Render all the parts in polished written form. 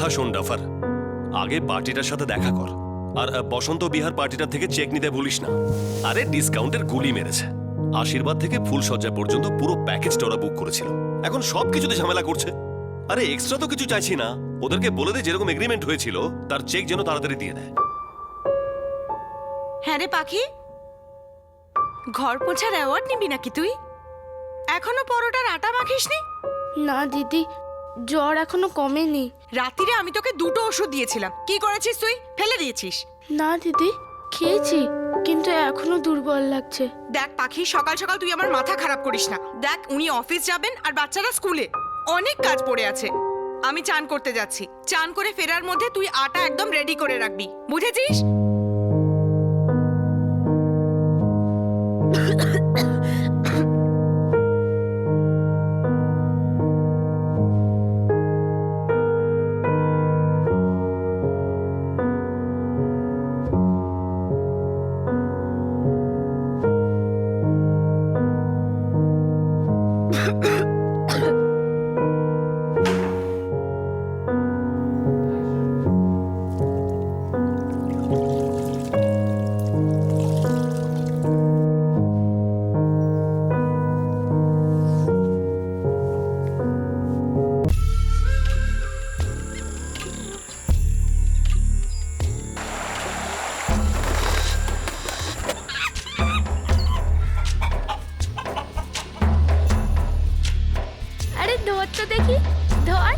কথা শোন ডাফার, আগে পার্টিটার সাথে দেখা কর। আর বসন্ত বিহার পার্টিটার থেকে চেক নিতে ভুলিস না। আরে ডিসকাউন্টের গুলি মেরেছে। আশীর্বাদ থেকে ফুলসজ্জা পর্যন্ত পুরো প্যাকেজটা ওরা বুক করেছিল। এখন সবকিছুতে ঝামেলা করছে। আরে এক্সট্রা তো কিছু চাইছি না, ওদেরকে বলে দে যেরকম এগ্রিমেন্ট হয়েছিল তার চেক যেন তাড়াতাড়ি দিয়ে দেয়। হ্যাঁ রে পাখি, ঘর পোছার অ্যাওয়ার্ড নিবি নাকি তুই? এখনো পরোটার আটা মাখিসনি? না দিদি, জ্বর এখনো কমেনি। রাত্রিরে আমি তোকে 2টো ওষুধ দিয়েছিলাম, কি করেছিস তুই? ফেলে দিয়েছিস? না দিদি, খেয়েছি, কিন্তু এখনো দুর্বল লাগছে। দেখ পাখি, সকাল সকাল তুই আমার মাথা খারাপ করিস না। দেখ উনি অফিস যাবেন আর বাচ্চারা স্কুলে, অনেক কাজ পড়ে আছে। আমি চান করতে যাচ্ছি, চান করে ফেরার মধ্যে তুই আটা একদম রেডি করে রাখবি, বুঝেছিস? আরে ধর তো দেখি, ধর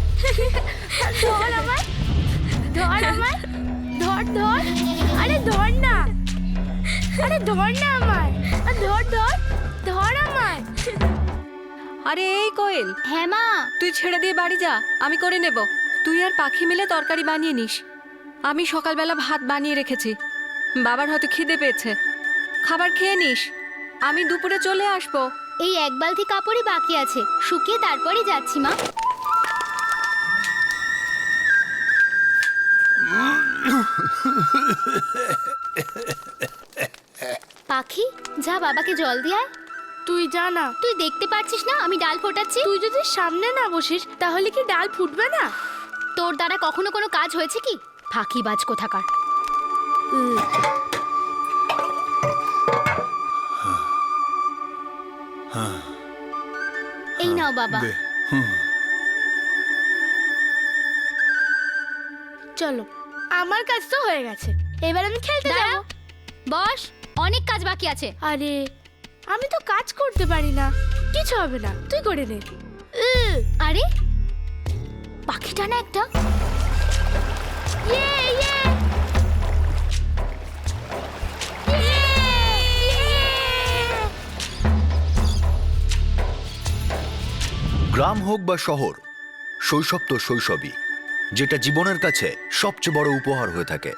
ধর আমায়, ধর আমায়, ধর ধর, আরে ধর না, আরে ধর না আমায়, ধর ধর, ধর আমায়। আরে এই কোয়েল, হ্যাঁ মা। তুই ছেড়ে দিয়ে বাড়ি যা, আমি করে নেব। তুই আর পাখি মিলে তরকারি বানিয়ে নিস। আমি সকালবেলা ভাত বানিয়ে রেখেছি, বাবার হয়তো খিদে পেয়েছে, খাবার খেয়ে নিস। আমি দুপুরে চলে আসবো। এই এক বালতি কাপড়ই বাকি আছে, শুকিয়ে তারপরে যাচ্ছি মা। পাখি, যা বাবাকে জল দিয়ে আয়। তুই জানা, তুই দেখতে পারছিস না আমি ডাল ফোটাচ্ছি? তুই যদি সামনে না বসিস তাহলে কি ডাল ফুটবে না? তোর দ্বারা কখনো কোনো কাজ হয়েছে কি? ফাঁকিবাজ কোথাকার। এই নাও বাবা। চলো, আমার কাজ তো হয়ে গেছে, এবার আমি খেলতে দাঁড়া, যাবো। বস, অনেক কাজ বাকি আছে। আরে আমি তো কাজ করতে পারি না, কিছু হবে না, তুই করে নে। আরে পাখিটা না একটা। ইয়ে ইয়ে গ্রাম হোক বা শহর, শৈশব তো শৈশবই, যেটা জীবনের কাছে সবচেয়ে বড় উপহার হয়ে থাকে।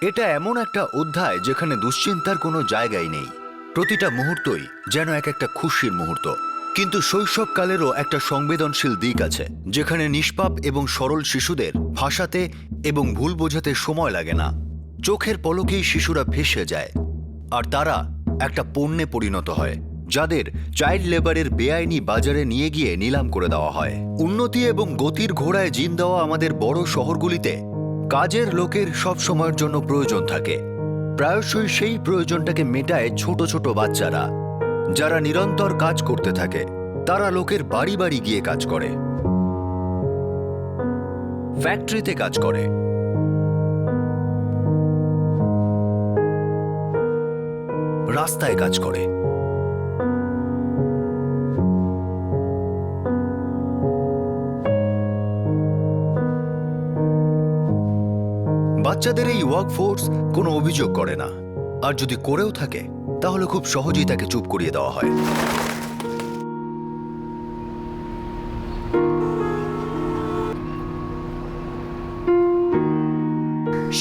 এটা এমন একটা অধ্যায় যেখানে দুশ্চিন্তার কোনো জায়গাই নেই। প্রতিটা মুহূর্তই যেন এক একটা খুশির মুহূর্ত। কিন্তু শৈশবকালেরও একটা সংবেদনশীল দিক আছে, যেখানে নিষ্পাপ এবং সরল শিশুদের ভাষাতে এবং ভুল বোঝাতে সময় লাগে না। চোখের পলকেই শিশুরা ভেসে যায়, আর তারা একটা পণ্যে পরিণত হয়, যাদের চাইল্ড লেবারের বেআইনি বাজারে নিয়ে গিয়ে নিলাম করে দেওয়া হয়। উন্নতি এবং গতির ঘোড়ায় জিন দেওয়া আমাদের বড় শহরগুলিতে কাজের লোকের সব সময়ের জন্য প্রয়োজন থাকে। প্রায়শই সেই প্রয়োজনটাকে মেটায় ছোট ছোট বাচ্চারা, যারা নিরন্তর কাজ করতে থাকে। তারা লোকের বাড়ি বাড়ি গিয়ে কাজ করে, ফ্যাক্টরিতে কাজ করে, রাস্তায় কাজ করে, বাচ্চাদের এই ওয়ার্কফোর্স কোনো অভিযোগ করে না, আর যদি করেও থাকে তাহলে খুব সহজেই তাকে চুপ করিয়ে দেওয়া হয়।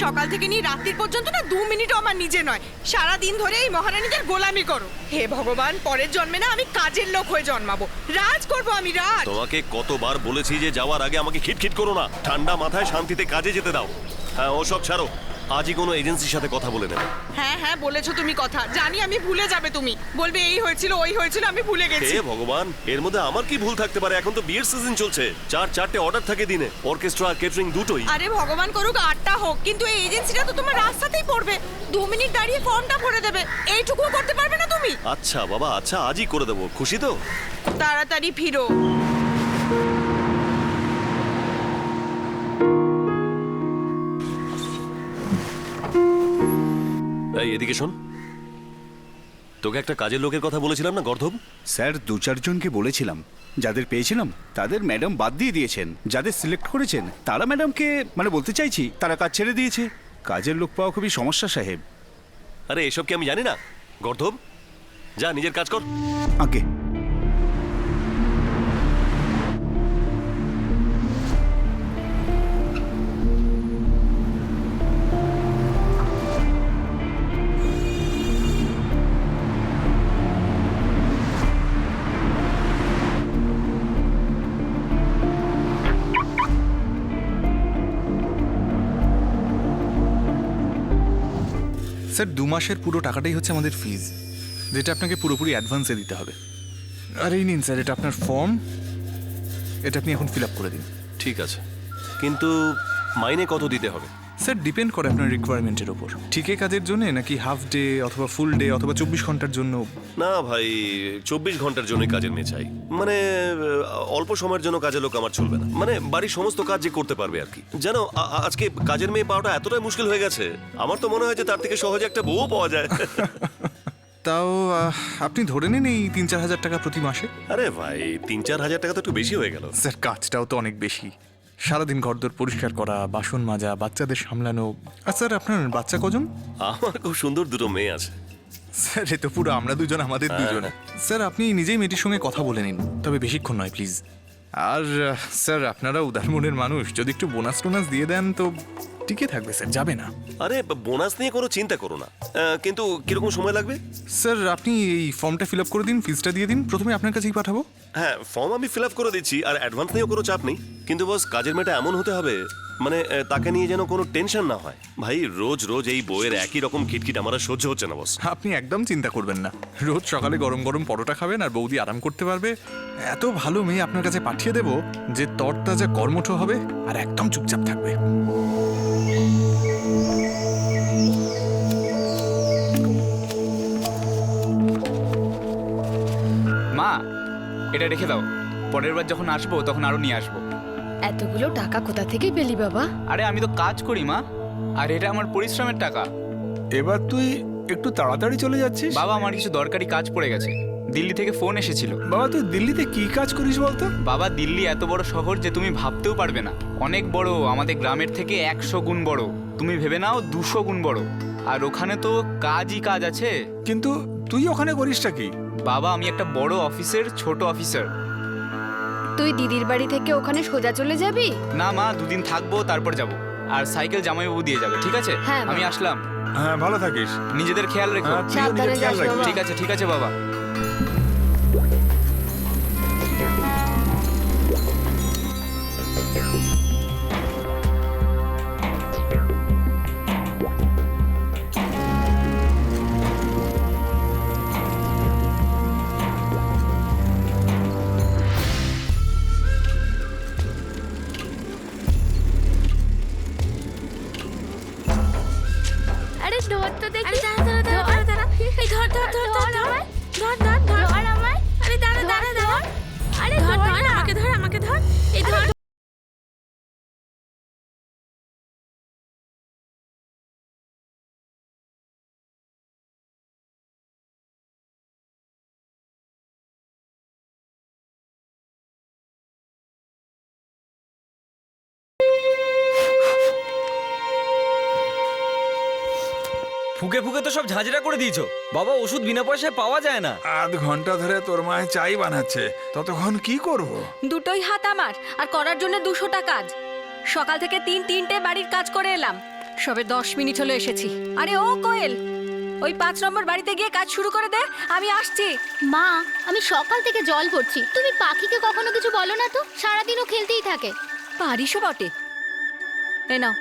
সকাল থেকে নিয়ে রাত্রির পর্যন্ত না 2 মিনিটও আমার নিজে নয়। সারা দিন ধরে এই মহারানীদের গোলামি করো। হে ভগবান, পরের জন্মে না আমি কাজের লোক হয়ে জন্মাবো, রাজ করব আমি, রাজ। তোমাকে কতবার বলেছি যে যাওয়ার আগে আমাকে খিটখিট করো না, ঠান্ডা মাথায় শান্তিতে কাজে যেতে দাও। হ্যাঁ ওসব ছাড়ো, আজই কোনো এজেন্সির সাথে কথা বলে নেবে। হ্যাঁ হ্যাঁ বলেছো তুমি কথা, জানি আমি ভুলে যাবে তুমি, বলবে এই হয়েছিল ওই হয়েছিল, আমি ভুলে গেছি। হে ভগবান, এর মধ্যে আমার কি ভুল থাকতে পারে? এখন তো বিয়ের সিজন চলছে, চারটে অর্ডার থাকে দিনে, অর্কেস্ট্রা আর কেটারিং দুটোই। আরে ভগবান করুক 8টা হোক, কিন্তু এই এজেন্সিটা তো তোমার রাস্তাতেই পড়বে, 2 মিনিট দাঁড়িয়ে ফর্মটা ভরে দেবে, এইটুকুও করতে পারবে না তুমি? আচ্ছা বাবা, আচ্ছা আজই করে দেবো, খুশি তো? তাড়াতাড়ি ফিরো। এই এদিকে শোন, তোকে একটা কাজের লোকের কথা বলেছিলাম না গর্ধব? স্যার 2-4 জনকে বলেছিলাম, যাদের পেয়েছিলাম তাদের ম্যাডাম বাদ দিয়ে দিয়েছেন, যাদের সিলেক্ট করেছেন তারা ম্যাডামকে মানে বলতে চাইছি তারা কাজ ছেড়ে দিয়েছে। কাজের লোক পাওয়া খুবই সমস্যা সাহেব। আরে এসব কি আমি জানি না? গর্ধব, যা নিজের কাজ কর। আগে স্যার 2 মাসের পুরো টাকাটাই হচ্ছে আমাদের ফিজ, যেটা আপনাকে পুরোপুরি অ্যাডভান্সে দিতে হবে। আর এই নিন স্যার, এটা আপনার ফর্ম, এটা আপনি এখন ফিল আপ করে দিন। ঠিক আছে, কিন্তু মাইনে কত দিতে হবে? স্যার ডিপেন্ড করে আপনার রিকোয়ারমেন্টের ওপর, ঠিকই কাজের জন্য নাকি হাফ ডে অথবা ফুল ডে অথবা 24 ঘন্টার জন্য। না ভাই, 24 ঘন্টার জন্য কাজের মেয়ে চাই, মানে অল্প সময়ের জন্য কাজের লোক আমার চলবে না, মানে বাড়ির সমস্ত কাজ যে করতে পারবে আর কি। জানো আজকে কাজের মেয়ে পাওয়াটা এতটাই মুশকিল হয়ে গেছে, আমার তো মনে হয় যে তার থেকে সহজে একটা বউ পাওয়া যায়। তাও আপনি ধরে নিন এই 3-4 হাজার টাকা প্রতি মাসে। আরে ভাই, 3-4 হাজার টাকা তো একটু বেশি হয়ে গেল। স্যার কাজটাও তো অনেক বেশি, সারাদিন ঘরদোর পরিষ্কার করা, বাসন মাজা, বাচ্চাদের সামলানো। আর স্যার আপনার বাচ্চা কজন? আমার খুব সুন্দর দুটো মেয়ে আছে। স্যার এ তো পুরো আমরা দুজন, আমাদের দুজন। স্যার আপনি নিজেই মেয়েটির সঙ্গে কথা বলে নিন, তবে বেশিক্ষণ নয় প্লিজ। আর স্যার আপনারা উদার মনের মানুষ, যদি একটু বোনাস টোনাস দিয়ে দেন তো টিকে থাকবে স্যার, যাবে না। আরে বোনাস নিয়ে কোনো চিন্তা করো না, কিন্তু কিরকম সময় লাগবে? স্যার আপনি এই ফর্মটা ফিল আপ করে দিন, ফিজটা দিয়ে দিন, প্রথমে আপনার কাছেই পাঠাবো। হ্যাঁ, ফর্ম আমি ফিল আপ করে দিচ্ছি, আর অ্যাডভান্স নিয়েও কোনো চাপ নেই, কিন্তু বস কাজের মেয়েটা এমন হতে হবে মানে তাকে নিয়ে যেন কোনো টেনশন না হয়। ভাই রোজ রোজ এই বইয়ের একই রকম খিটখিট আমার আর সহ্য হচ্ছে না বস। আপনি একদম চিন্তা করবেন না, রোজ সকালে গরম গরম পরোটা খাবেন আর বৌদি আরাম করতে পারবে। এত ভালো মেয়ে আপনার কাছে পাঠিয়ে দেবো যে তরতাজা কর্মঠ হবে আর একদম চুপচাপ থাকবে। মা, এটা রেখে দাও, পরের বার যখন আসবো তখন আরো নিয়ে আসবো। এতগুলো টাকা কোথা থেকে পেলি বাবা? আরে আমি তো কাজ করি মা, আর এটা আমার পরিশ্রমের টাকা। এবার তুই একটু তাড়াতাড়ি চলে যাচ্ছিস। বাবা আমার কিছু দরকারি কাজ পড়ে গেছে, দিল্লি থেকে ফোন এসেছিল। বাবা তুই দিল্লিতে কি কাজ করিস বলতো? বাবা দিল্লি এত বড় শহর যে তুমি ভাবতেও পারবে না, অনেক বড়, আমাদের গ্রামের থেকে 100 গুণ বড়, তুমি ভেবে নাও 200 গুণ বড়। আর ওখানে তো কাজই কাজ আছে। কিন্তু তুই ওখানে করিসটা কি? বাবা আমি একটা বড় অফিসের ছোট অফিসার। তুই দিদির বাড়ি থেকে ওখানে সোজা চলে যাবি? না মা, 2 দিন থাকবো তারপর যাব, আর সাইকেল জামাইবাবু দিয়ে যাবে, ঠিক আছে? হ্যাঁ, আমি বাবা। আসলাম। হ্যাঁ ভালো থাকিস। নিজেদের খেয়াল রেখো। সাবধানে যাস বাবা। ঠিক আছে বাবা। আরে ধর তো দেখি। দাঁড়া। এই ধর আমায়। ধর আমায়। আরে দাঁড়া। আরে ধর আমাকে ধর। এই ধর। ফুকে ফুকে তো সব ঝাঁঝরা করে দিয়েছো বাবা, ওষুধ বিনা পয়সায় পাওয়া যায় না। আধ ঘন্টা ধরে তোর মায়ের চাই বানাচ্ছে, ততক্ষণ কি করব? দুটোই হাত আমার, আর করার জন্য 200টা কাজ। সকাল থেকে তিনটে বাড়ির কাজ করে এলাম, সবে 10 মিনিট হলো এসেছি। আরে ও কোয়েল, ওই 5 নম্বর বাড়িতে গিয়ে কাজ শুরু করে দে, আমি আসছি। মা, আমি সকাল থেকে জল ভরছি, তুমি পাখিকে কখনো কিছু বলো না তো? সারাদিনও খেলতেই থাকে। পারিসও বটে। এ নাও।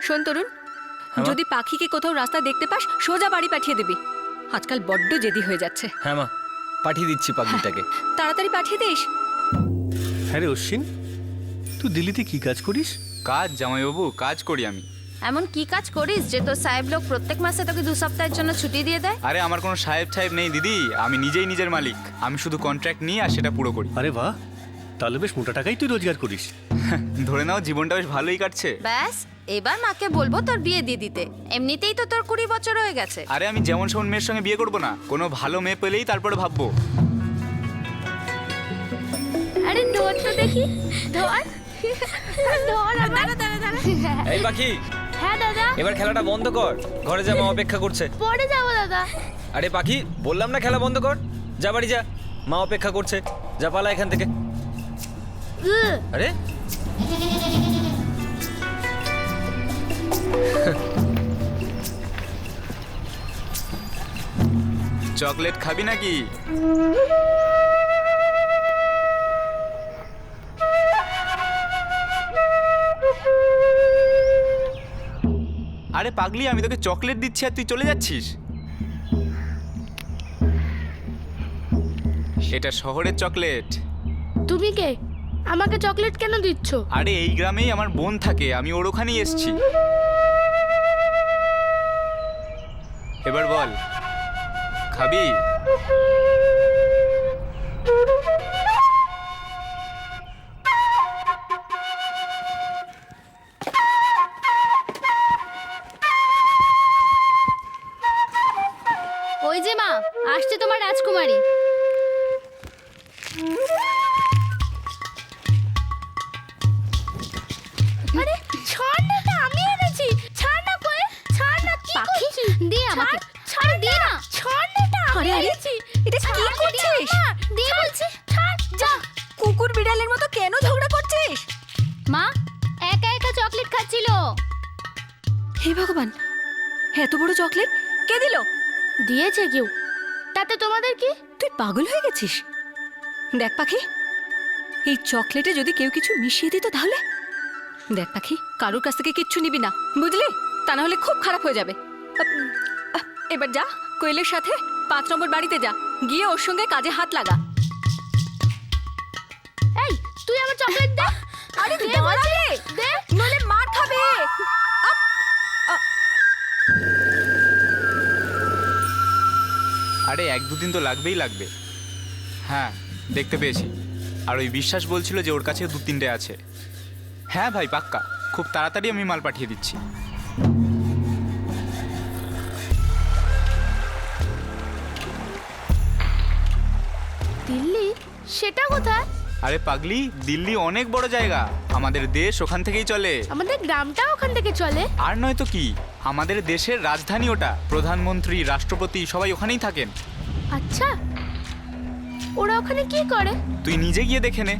শোন তরুণ, মা? যদি পাখিকে কোথাও রাস্তায় দেখতে পাস সোজা বাড়ি পাঠিয়ে দিবি। আজকাল বড্ড জেদি হয়ে যাচ্ছে। হ্যাঁ মা, পাঠিয়ে দিচ্ছি পাখিটাকে। তাড়াতাড়ি পাঠিয়ে দিস। হ্যাঁ রে অশ্বিন, তুই দিল্লিতে কি কাজ করিস? কাজ জামাইবাবু, কাজ করি আমি। এমন কি কাজ করিস যে তোর সাহেব লোক প্রত্যেক মাসে তোকে 2 সপ্তাহের জন্য ছুটি দিয়ে দেয়? আরে আমার কোনো সাহেব নেই দিদি, আমি নিজেই নিজের মালিক। আমি শুধু কন্ট্রাক্ট নিই আর সেটা পুরো করি। আরে বাহ, তাহলে বেশ মোটা টাকাই তুই রোজগার করিস। ধরে নাও জীবনটা বেশ ভালোই কাটছে। ব্যাস, এবার মাকে বলবো তোর বিয়ে দিয়ে দিতে। এমনিতেই তো তোর 20 বছর হয়ে গেছে। আরে আমি যেমন সেমন মেয়ের সঙ্গে বিয়ে করবো না, কোনো ভালো মেয়ে পেলেই তারপরে ভাববো। আরে ধর তো দেখি, ধর ধর আমার। এই পাখি, হ্যাঁ দাদা, এবার খেলাটা বন্ধ কর, ঘরে যা, মা অপেক্ষা করছে। পরে যাবো দাদা। আরে পাখি, বললাম না খেলা বন্ধ কর, যা বাড়ি যা, মা অপেক্ষা করছে, যা পালা এখান থেকে। আরে চকলেট খাবি নাকি? আরে পাগলি, আমি তোকে চকলেট দিচ্ছি আর তুই চলে যাচ্ছিস। এটা শহরের চকলেট। তুমি কে? আমাকে চকলেট কেন দিচ্ছ? আরে এই গ্রামেই আমার বোন থাকে, আমি ওর ওখানেই এসেছি। এবার বল, খাবি? ওই যে মা, আসছে তোমার রাজকুমারী। আরে ছাড়নাটা আমি এনেছি। ছাড়না কই? ছাড়না কি পাখি করছিস? দে আমাকে। ছাড়, আরে দে না। ছাড়নাটা আমি আরে, আরে, এনেছি। এটা কি ছাড়, করছিস? দে বলছি। ছাড়, যা। কুকুর বিড়ালের মতো কেন ঝগড়া করছিস? মা একা একা চকলেট খাচ্ছিল। হে ভগবান, এত বড় চকলেট কে দিল? দিয়েছে কেউ, তাতে তোমাদের কি? তুই পাগল হয়ে গেছিস? দেখ পাখি, এই চকলেটে যদি কেউ কিছু মিশিয়ে দিত তাহলে? দেখ পাখি, কারোর কাছ থেকে কিচ্ছু নিবি না, বুঝলি? তা না হলে খুব খারাপ হয়ে যাবে। এবার যা, কোয়েলের সাথে 5 নম্বর বাড়িতে যা, গিয়ে ওর সঙ্গে কাজে হাত লাগা। এই, তুই আমার চকলেট দে। আরে দে দাঁড়া বলছি, রে, দে। নইলে মার খাবে। আরে 1-2 দিন তো লাগবেই লাগবে। হ্যাঁ, দেখতে পেয়েছি। আর ওই বিশ্বাস বলছিল যে ওর কাছে 2-3টে আছে। হ্যাঁ ভাই, পাক্কা, খুব তাড়াতাড়ি আমি মাল পাঠিয়ে দিচ্ছি। দিল্লি? সেটা কোথায়? আরে পাগলি, দিল্লি অনেক বড় জায়গা, আমাদের দেশ ওখান থেকেই চলে। আমাদের গ্রামটা ওখান থেকে চলে। আর নয় তো কি, আমাদের দেশের রাজধানী ওটা। প্রধানমন্ত্রী, রাষ্ট্রপতি সবাই ওখানেই থাকেন। আচ্ছা, ওরা ওখানে কি করে? তুই নিজে গিয়ে দেখে নে।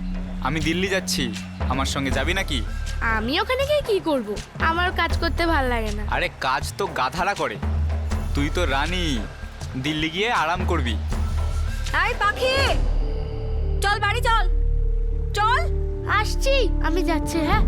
আমি দিল্লি যাচ্ছি, আমার সঙ্গে যাবি নাকি? আমি ওখানে গিয়ে কি করব? আমার কাজ করতে ভাল লাগে না। আরে কাজ তো গাধারা করে, তুই তো রানী, দিল্লি গিয়ে আরাম করবি। এই পাখি, চল বাড়ি চল, চল। আসছি, আমি যাচ্ছি। হ্যাঁ,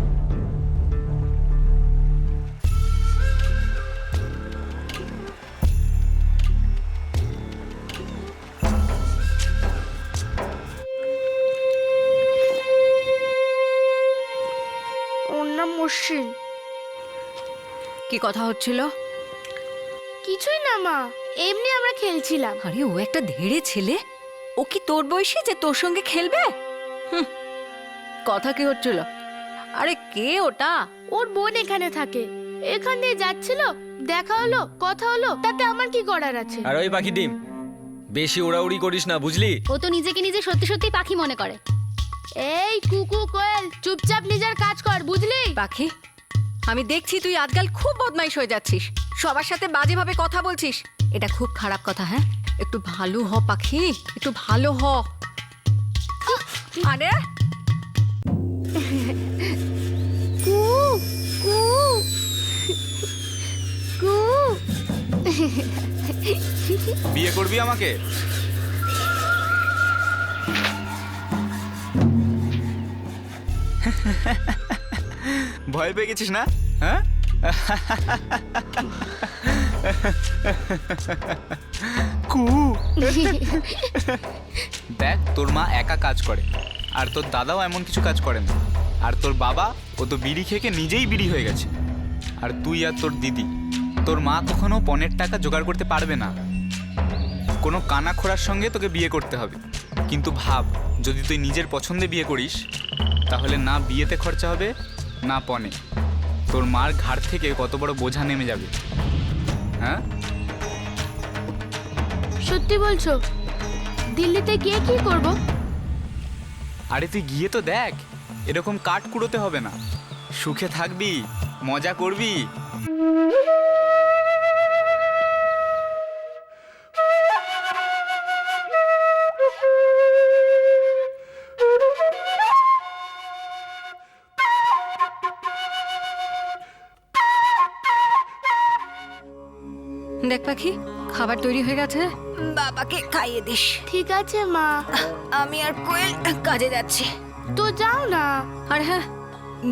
ওর নাম অশ্বিন। কি কথা হচ্ছিল? কিছুই না মা, এমনি আমরা খেলছিলাম। আরে ও একটা ধেড়ে ছেলে, ও কি তোর বয়সী যে তোর সঙ্গে খেলবে? কথা কি হচ্ছিল? আরে কে ওটা? ওর বোন এখানে থাকে, এখান দিয়ে যাচ্ছিল, দেখা হলো, কথা হলো, তাতে আমার কি করার আছে? আর ওই পাখি ডিম, বেশি ওড়াউড়ি করিস না, বুঝলি? ও তো নিজেকে নিজে সত্যি সত্যি পাখি মনে করে। এই কুকু কোয়েল, চুপচাপ নিজের কাজ কর, বুঝলি? পাখি, আমি দেখছি তুই আজকাল খুব বদমাইশ হয়ে যাচ্ছিস, সবার সাথে বাজেভাবে কথা বলছিস। এটা খুব খারাপ কথা। হ্যাঁ, একটু ভালো হ পাখি, একটু ভালো হ। আরে কু কু কু। বিয়ে করবি আমাকে? ভয় পেয়ে গেছিস না? হ্যাঁ, দেখ, তোর মা একা কাজ করে, আর তোর দাদাও এমন কিছু কাজ করে না, আর তোর বাবা ও তো বিড়ি খেয়ে নিজেই বিড়ি হয়ে গেছে। আর তুই আর তোর দিদি, তোর মা কখনো পণের টাকা জোগাড় করতে পারবে না। কোনো কানা খোড়ার সঙ্গে তোকে বিয়ে করতে হবে। কিন্তু ভাব, যদি তুই নিজের পছন্দে বিয়ে করিস, তাহলে না বিয়েতে খরচা হবে না পণে। তোর মার ঘাড় থেকে কত বড় বোঝা নেমে যাবে। হ্যাঁ, সত্যি বলছো? দিল্লিতে গিয়ে কি করব? আরে তুই গিয়ে তো দেখ, এরকম কাঠ কুড়োতে হবে না, সুখে থাকবি, মজা করবি। দেখ পাখি, খাবার তৈরি হয়ে গেছে, বাবাকে খাইয়ে দিস। ঠিক আছে মা, আমি আর কোয়েল কাজে যাচ্ছি। তো যাও না। আর হ্যাঁ,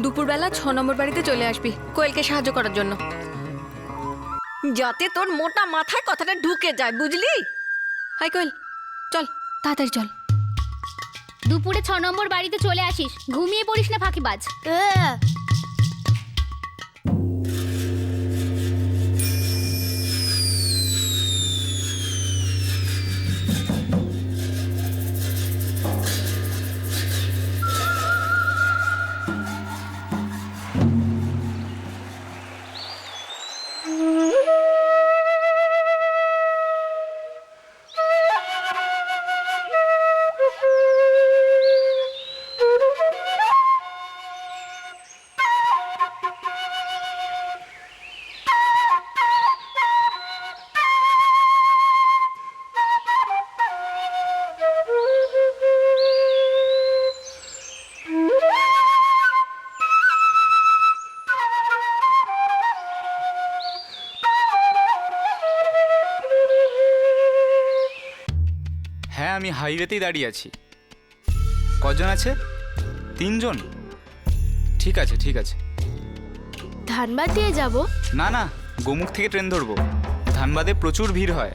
দুপুরবেলা 6 নম্বর বাড়িতে চলে আসবি কোয়েলকে সাহায্য করার জন্য, যাতে তোর মোটা মাথায় কথাটা ঢুকে যায়, বুঝলি? হাই কোয়েল, চল তাড়াতাড়ি চল। দুপুরে 6 নম্বর বাড়িতে চলে আসিস, ঘুমিয়ে পড়িস না ফাঁকিবাজ। হ্যাঁ, আমি হাইওয়েতেই দাঁড়িয়ে আছি। কজন আছে? 3 জন? ঠিক আছে, ঠিক আছে। ধানবাদ দিয়ে যাব? না না, গোমুখ থেকে ট্রেন ধরবো। ধানবাদে প্রচুর ভিড় হয়।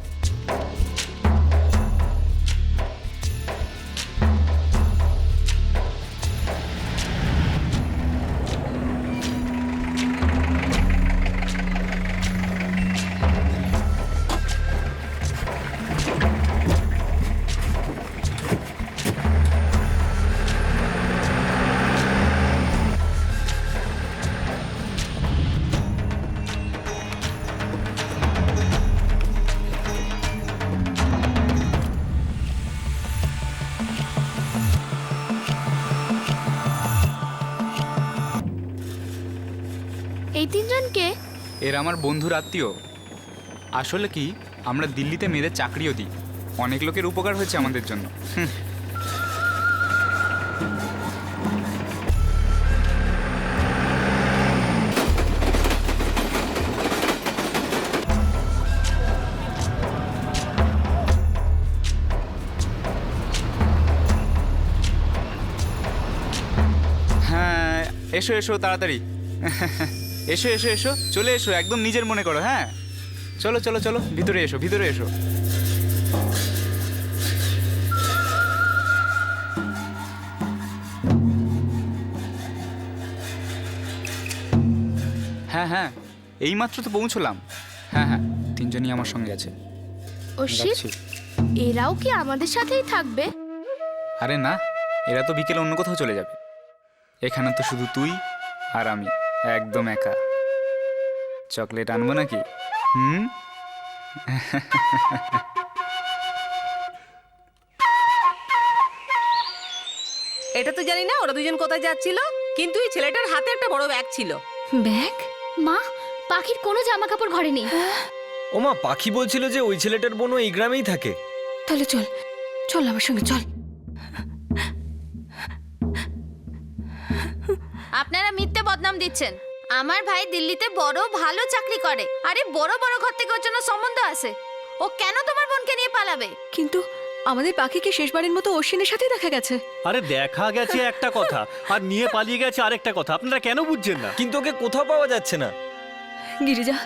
এই 3 জনকে? এরা আমার বন্ধুর আত্মীয়। আসলে কি, আমরা দিল্লিতে মেয়েদের চাকরিও দিই। অনেক লোকের উপকার হয়েছে আমাদের জন্য। হ্যাঁ, এসো এসো তাড়াতাড়ি। এসো এসো এসো, চলে এসো, একদম নিজের মনে করো। হ্যাঁ, চলো চলো চলো, ভিতরে এসো, ভিতরে এসো। হ্যাঁ হ্যাঁ, এইমাত্র তো পৌঁছলাম। হ্যাঁ হ্যাঁ, 3 জনই আমার সঙ্গে আছে। ও শিট, যাচ্ছি। এরাও কি আমাদের সাথেই থাকবে? আরে না, এরা তো বিকেলে অন্য কোথাও চলে যাবে। এখানে তো শুধু তুই আর আমি, একদম একা। চকলেট আনবো নাকি? এটা তো জানি না ওরা দুজন কোথায় যাচ্ছিল, কিন্তু এই ছেলেটার হাতে একটা বড় ব্যাগ ছিল। ব্যাগ? মা, পাখির কোনো জামা কাপড় ঘরে নেই। ওমা, পাখি বলছিল যে ওই ছেলেটার বোনও এই গ্রামেই থাকে। তাহলে চল, চল আমার সঙ্গে চল। আপনারা মিথ্যে বদনাম দিচ্ছেন। আমার ভাই দিল্লিতে বড় ভালো চাকরি করে। আরে বড় বড় ঘর থেকে ওর জন্য সম্বন্ধ আছে। ও কেন তোমার বোনকে নিয়ে পালাবে? কিন্তু আমাদের পাখিকে শেষবারের মতো অশ্বিনের সাথেই দেখা গেছে। আরে দেখা গেছে একটা কথা, আর নিয়ে পালিয়ে গেছে আরেকটা কথা। আপনারা কেন বুঝছেন না? কিন্তু ওকে কোথাও পাওয়া যাচ্ছে না। গিরিজা,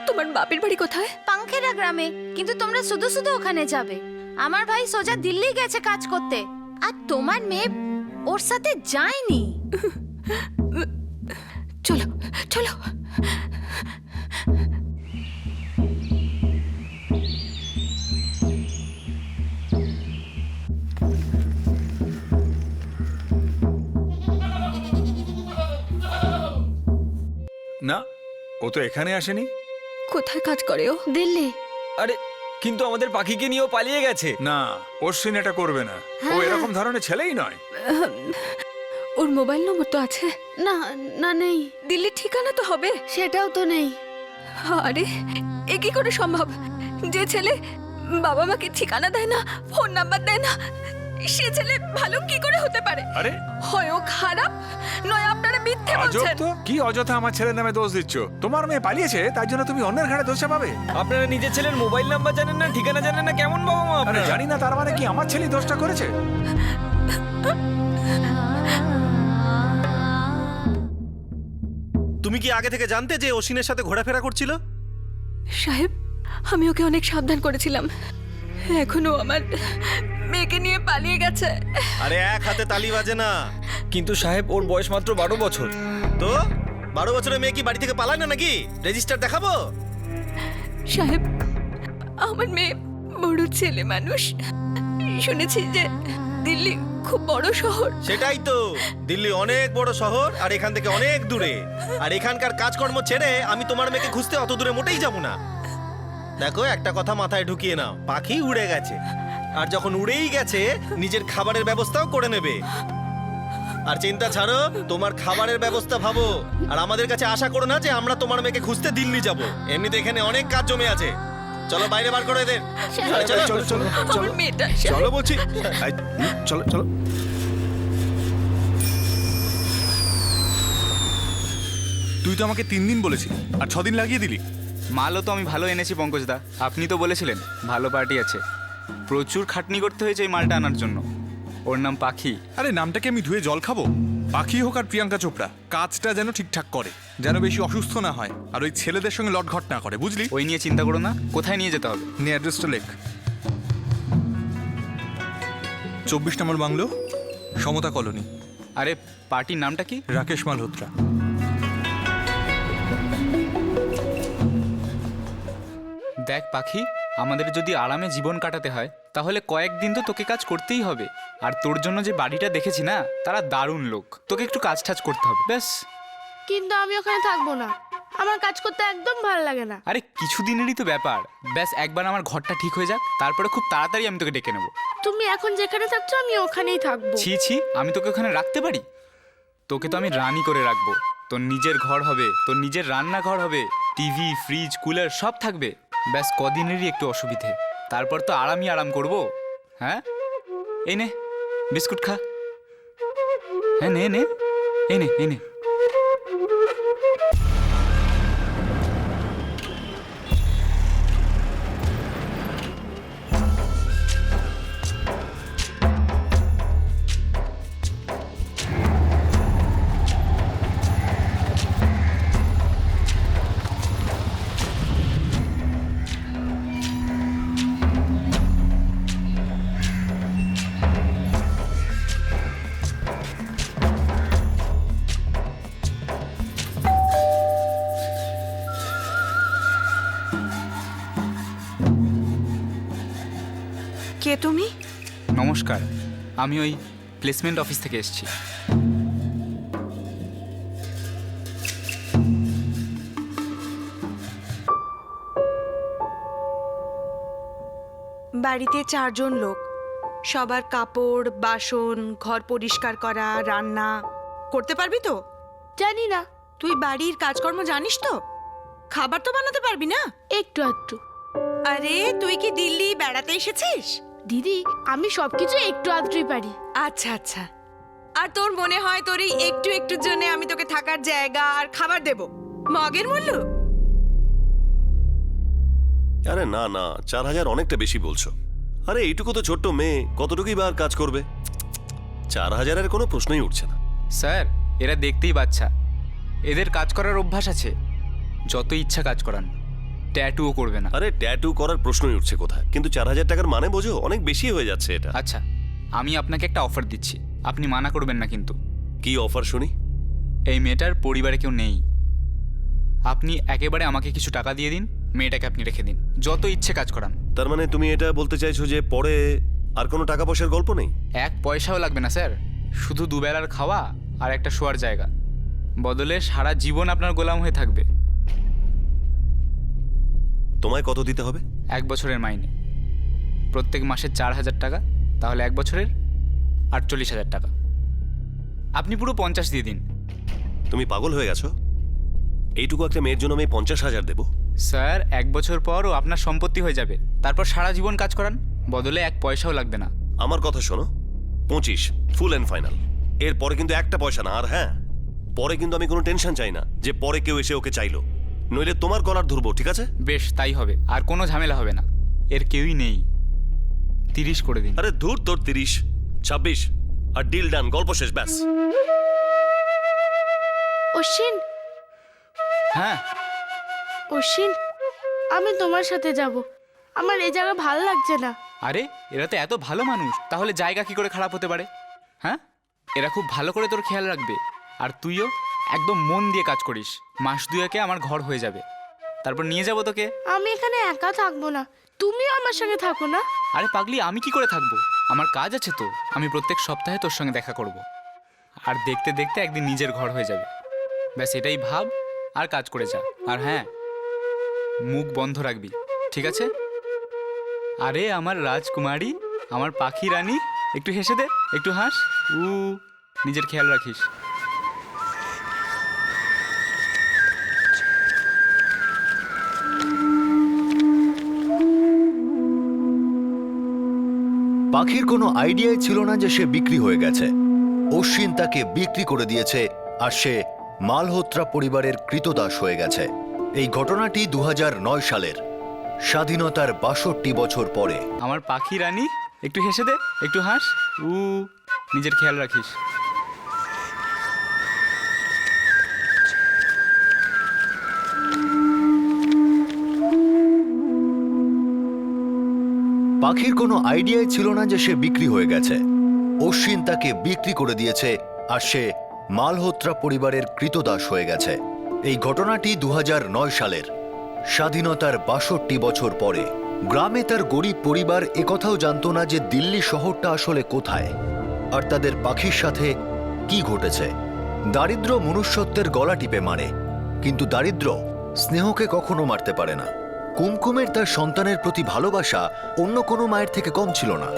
তোমার বাপের বাড়ি কোথায়? পাংখেরা গ্রামে। কিন্তু তোমরা শুধু শুধু ওখানে যাবে? আমার ভাই সোজা দিল্লি গেছে কাজ করতে, আর তোমার মেয়ে ওর সাথে যায়নি। চলো চলো। না, ও তো এখানে আসেনি। কোথায় কাজ করে ও? দিল্লি। আরে কিন্তু আমাদের পাখিকে নিয়েও পালিয়ে গেছে। না, ওর সিন এটা করবে না। ও এরকম ধরনের ছেলেই নয়। ওর মোবাইল নম্বর তো আছে? না না, নেই। দিল্লির ঠিকানা তো হবে? সেটাও তো নেই। আরে এ কি করে সম্ভব? যে ছেলে বাবা মাকে ঠিকানা দেয় না, ফোন নাম্বার দেয় না, সে ছেলে ভালো কি করে হতে পারে? আরে হয় ও খারাপ, নয় আপনারা মিথ্যে আজব বলছেন। তো, কি অযথা আমার ছেলের নামে দোষ দিচ্ছ? তোমার মেয়ে পালিয়েছে, তাই জন্য তুমি অন্যের ঘাড়ে দোষ চাপাবে? আপনারা নিজের ছেলের মোবাইল নাম্বার জানেন না, ঠিকানা জানেন না, কেমন বাবা মা আরে আপনারা? জানি না, তার মানে কি আমার ছেলেই দোষটা করেছে? তুমি কি আগে থেকে জানতে যে অসিনের সাথে ঘোরাফেরা করছিল? সাহেব, আমি ওকে অনেক সাবধান করেছিলাম। এখনো আমার মেয়েকে নিয়ে পালিয়ে গেছে। আরে এক হাতে তালি বাজে না। কিন্তু সাহেব, ওর বয়স মাত্র 12 বছর। তো 12 বছরের মেয়ে কি বাড়ি থেকে পালায় না নাকি? রেজিস্টার দেখাবো? সাহেব, আমার মেয়ে বড় ছেলে মানুষ। শুনেছি যে দিল্লি খুব বড় শহর। সেটাই তো, দিল্লি অনেক বড় শহর আর এখান থেকে অনেক দূরে। আর এখানকার কাজকর্ম ছেড়ে আমি তোমার মেয়েকে খুঁজতে অত দূরে মোটেই যাব না। দেখো, একটা কথা মাথায় ঢুকিয়ে নাও, পাখি উড়ে গেছে, আর যখন উড়েই গেছে নিজের খাবারের ব্যবস্থাও করে নেবে। আর চিন্তা ছাড়ো, তোমার খাবারের ব্যবস্থা ভাবো। আর আমাদের কাছে আশা করো না যে আমরা তোমার মেয়েকে খুঁজতে দিল্লি যাব। এমনিতে এখানে অনেক কাজ জমে আছে। চলো বাইরে বার করে এদের। আরে চলো চলো চলো আমার চলো মেয়েটা চলো বলছি। এই, চলো চলো। তুই তো আমাকে 3 দিন বলেছিলি, আর 6 দিন লাগিয়ে দিলি। মালও তো আমি ভালো এনেছি পঙ্কজদা, আপনি তো বলেছিলেন ভালো পার্টি আছে। প্রচুর খাটনি করতে হয়েছে এই মালটা আনার জন্য। ওর নাম পাখি। আরে নামটাকে আমি ধুয়ে জল খাবো? পাখি হোক আর প্রিয়াঙ্কা চোপড়া, কাজটা যেন ঠিকঠাক করে, যেন বেশি অসুস্থ না হয়, আর ওই ছেলেদের সঙ্গে লটঘট না করে, বুঝলি? ওই নিয়ে চিন্তা করো না, কোথায় নিয়ে যেতে হবে? নে অ্যাড্রেসটা লেখ। 24 নম্বর বাংলো, সমতা কলোনি। আরে পার্টির নামটা কি? রাকেশ মালহোত্রা। দেখ পাখি, আমাদের যদি আরামে জীবন কাটাতে হয় তাহলে কয়েকদিন তো তোকে কাজ করতেই হবে। আর তোর জন্য যে বাড়িটা দেখেছি না, তারা দারুণ লোক, তোকে একটু কাজ টাজ করতে হবে ব্যাস। কিন্তু আমি ওখানে থাকবো না, আমার কাজ করতে একদম ভালো লাগে না। আরে কিছুদিনেরই তো ব্যাপার, ব্যাস একবার আমার ঘরটা ঠিক হয়ে যাক, তারপরে খুব তাড়াতাড়ি আমি তোকে ডেকে নেবো। তুমি এখন যেখানে থাকছো আমি ওখানেই থাকবো। ছি ছি, আমি তোকে ওখানে রাখতে পারি? তোকে তো আমি রানী করে রাখবো। তোর নিজের ঘর হবে, তোর নিজের রান্নাঘর হবে, টিভি, ফ্রিজ, কুলার সব থাকবে। ব্যাস কদিনেরই একটু অসুবিধে, তারপর তো আরামই আরাম করবো। হ্যাঁ, এই নে বিস্কুট খা। হ্যাঁ নে নে, এই নে এই নে। কে তুমি? নমস্কার, আমি ওই প্লেসমেন্ট অফিস থেকে এসেছি। বাড়িতে 4 জন লোক, সবার কাপড়, বাসন, ঘর পরিষ্কার করা, রান্না করতে পারবি তো? জানি না। তুই বাড়ির কাজকর্ম জানিস তো? খাবার তো বানাতে পারবি না? একটু একটু। আরে তুই কি দিল্লি বেড়াতে এসেছিস? দিদি, আমি সবকিছু একটু আধটুই পারি। আচ্ছা আচ্ছা। আর তোর মনে হয় তোর এই একটু একটুর জন্য আমি তোকে থাকার জায়গা আর খাবার দেব? মগের মূল্য? আরে না না, 4000 অনেকটা বেশি বলছো। আরে এইটুকু তো ছোট্ট মেয়ে, কতটুকুই বা আর কাজ করবে? 4000-এর কোনো প্রশ্নই উঠছে না। স্যার, এরা দেখতেই বাচ্চা, এদের কাজ করার অভ্যাস আছে। যত ইচ্ছা কাজ করান, ট্যাটুও করবে না। আরে ট্যাটু করার প্রশ্নই উঠছে কোথায়? কিন্তু 4,000 টাকার মানে বোঝো, অনেক বেশি হয়ে যাচ্ছে এটা। আচ্ছা, আমি আপনাকে একটা অফার দিচ্ছি, আপনি মানা করবেন না কিন্তু। কি অফার শুনি? এই মেয়েটার পরিবারে কেউ নেই, আপনি একেবারে আমাকে কিছু টাকা দিয়ে দিন, মেয়েটাকে আপনি রেখে দিন, যত ইচ্ছে কাজ করান। তার মানে তুমি এটা বলতে চাইছো যে পরে আর কোনো টাকা পয়সার গল্প নেই? এক পয়সাও লাগবে না স্যার, শুধু দুবেলার খাওয়া আর একটা শোয়ার জায়গা, বদলে সারা জীবন আপনার গোলাম হয়ে থাকবে। তোমায় কত দিতে হবে? 1 বছরের মাইনে, প্রত্যেক মাসে 4,000 টাকা, তাহলে 1 বছরের 48,000 টাকা। আপনি পুরো 50 দিয়ে দিন। তুমি পাগল হয়ে গেছো? এইটুকু একটা মেয়ের জন্য আমি 50,000 দেবো? স্যার, 1 বছর পর ও আপনার সম্পত্তি হয়ে যাবে, তারপর সারা জীবন কাজ করান, বদলে 1 পয়সাও লাগবে না। আমার কথা শোনো, 25 ফুল অ্যান্ড ফাইনাল। এরপরে কিন্তু একটা পয়সা না। আর হ্যাঁ, পরে কিন্তু আমি কোনো টেনশন চাই না যে পরে কেউ এসে ওকে চাইলো, নইলে তোমার গলার ধরবো, ঠিক আছে? বেশ, তাই হবে, আর কোনো ঝামেলা হবে না, এর কেউই নেই। 30 করে দিন। আরে ধুর, তোর 30, 26 আর ডিল ডান, গল্প শেষ, ব্যাস। অশ্বিন, হ্যাঁ, অশ্বিন, আমি তোমার সাথে যাব। আমার এই জায়গা ভালো লাগছে না। আরে এরা তো এত ভালো মানুষ, তাহলে জায়গা কি করে খারাপ হতে পারে? হ্যাঁ, এরা খুব ভালো করে তোর খেয়াল রাখবে, আর তুইও একদম মন দিয়ে কাজ করিস। মাস 2 আমার ঘর হয়ে যাবে, তারপর নিয়ে যাবো তোকে। আমি এখানে একা থাকবো না, তুমিও আমার সঙ্গে থাকো না। আরে পাগলি, আমি কি করে থাকবো? আমার কাজ আছে তো, আমি প্রত্যেক সপ্তাহে তোর সঙ্গে দেখা করব, আর দেখতে দেখতে একদিন নিজের ঘর হয়ে যাবে। ব্যাস এটাই ভাব আর কাজ করে যা। আর হ্যাঁ, মুখ বন্ধ রাখবি, ঠিক আছে? আরে আমার রাজকুমারী, আমার পাখি রানী, একটু হেসে দে, একটু হাস। নিজের খেয়াল রাখিস। পাখির কোনো আইডিয়াই ছিল না যে সে বিক্রি হয়ে গেছে। অশ্বিন তাকে বিক্রি করে দিয়েছে আর সে মালহোত্রা পরিবারের কৃতদাস হয়ে গেছে। এই ঘটনাটি 2009 সালের, স্বাধীনতার 62 বছর পরে। আমার পাখি রানী, একটু হেসে দে, একটু হাস। নিজের খেয়াল রাখিস। পাখির কোনো আইডিয়াই ছিল না যে সে বিক্রি হয়ে গেছে। অশ্বিন তাকে বিক্রি করে দিয়েছে আর সে মালহোত্রা পরিবারের কৃতদাস হয়ে গেছে। এই ঘটনাটি 2009 সালের, স্বাধীনতার 62 বছর পরে। গ্রামে তার গরিব পরিবার একথাও জানতো না যে দিল্লি শহরটা আসলে কোথায় আর তাদের পাখির সাথে কি ঘটেছে। দারিদ্র মনুষ্যত্বের গলা টিপে মারে, কিন্তু দারিদ্র স্নেহকে কখনো মারতে পারে না। কুমকুমের তার সন্তানের প্রতি ভালোবাসা অন্য কোনো মায়ের থেকে কম ছিল না।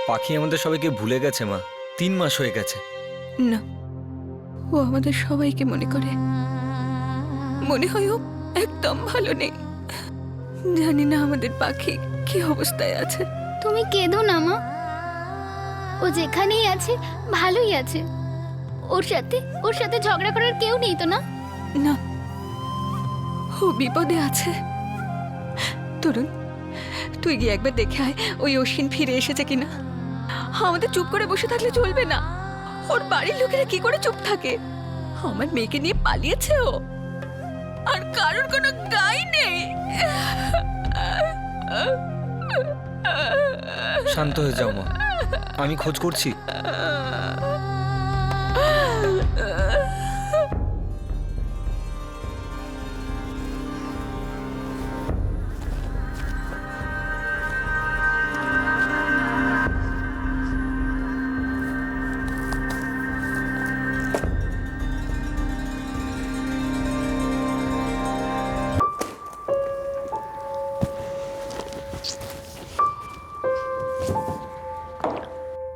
পাখি আমাদের সবাইকে ভুলে গেছে মা, 3 মাস হয়ে গেছে। না, ও আমাদের সবাইকে মনে করে। মনে হয় ও একদম ভালো নেই। জানি না আমাদের পাখি কি অবস্থায় আছে। তুমি কেঁদো না মা, ও যেখানেই আছে ভালোই আছে। ওর সাথে ঝগড়া করার কেউ নেই তো না? না, ও বিপদে আছে। তরুণ, তুই গিয়ে একবার দেখে আয় ওই অশ্বিন ফিরে এসেছে কিনা। আমাদের চুপ করে বসে থাকলে চলবে না। ওর বাড়ির লোকেরা কি করে চুপ থাকে? আমার মেয়েকে নিয়ে পালিয়েছে ও, আর কারোর কোনো গাই নেই। শান্ত হয়ে যাও মা, আমি খোঁজ করছি।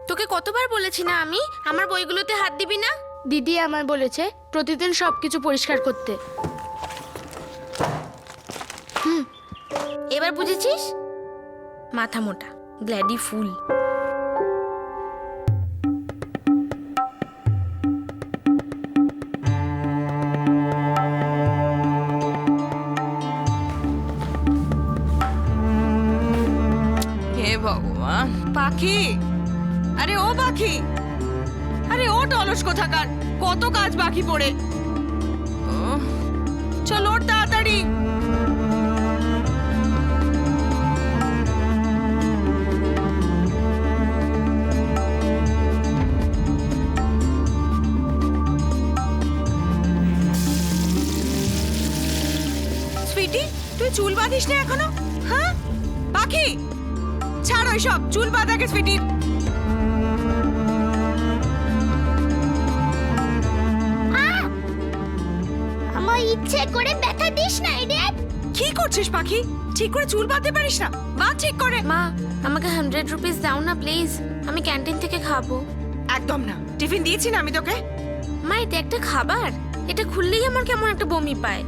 তোকে কতবার বলেছি না আমি আমার বইগুলোতে হাত দিবি না? দিদি আমার বলেছে প্রতিদিন সবকিছু পরিষ্কার করতে। এবার বুঝেছিস? মাথা মোটা গ্ল্যাডি ফুল। হে ভগবান, পাখি, আরে ও পাখি, আরে ওঠ ছোট অলস কোথাকার, কত কাজ বাকি পড়ে। চলো ওঠ তাড়াতাড়ি। সুইটি, তুই চুল বাঁধিস না এখনো? হ্যাঁ পাখি, ছাড় ওইসব, চুল বাঁধাকে সুইটির। আমার ইচ্ছে করে ব্যথা দিস না ইডিয়েট। কি করছিস পাখি? ঠিক করে চুল বাঁধতে পারিস না? বাঁধ ঠিক করে। মা, আমাকে 100 রুপিস দাও না প্লিজ, আমি ক্যান্টিন থেকে খাবো। একদম না, টিফিন দিয়েছি না আমি তোকে। মা, এটা একটা খাবার, এটা খুললেই আমার কেমন একটা বমি পায়।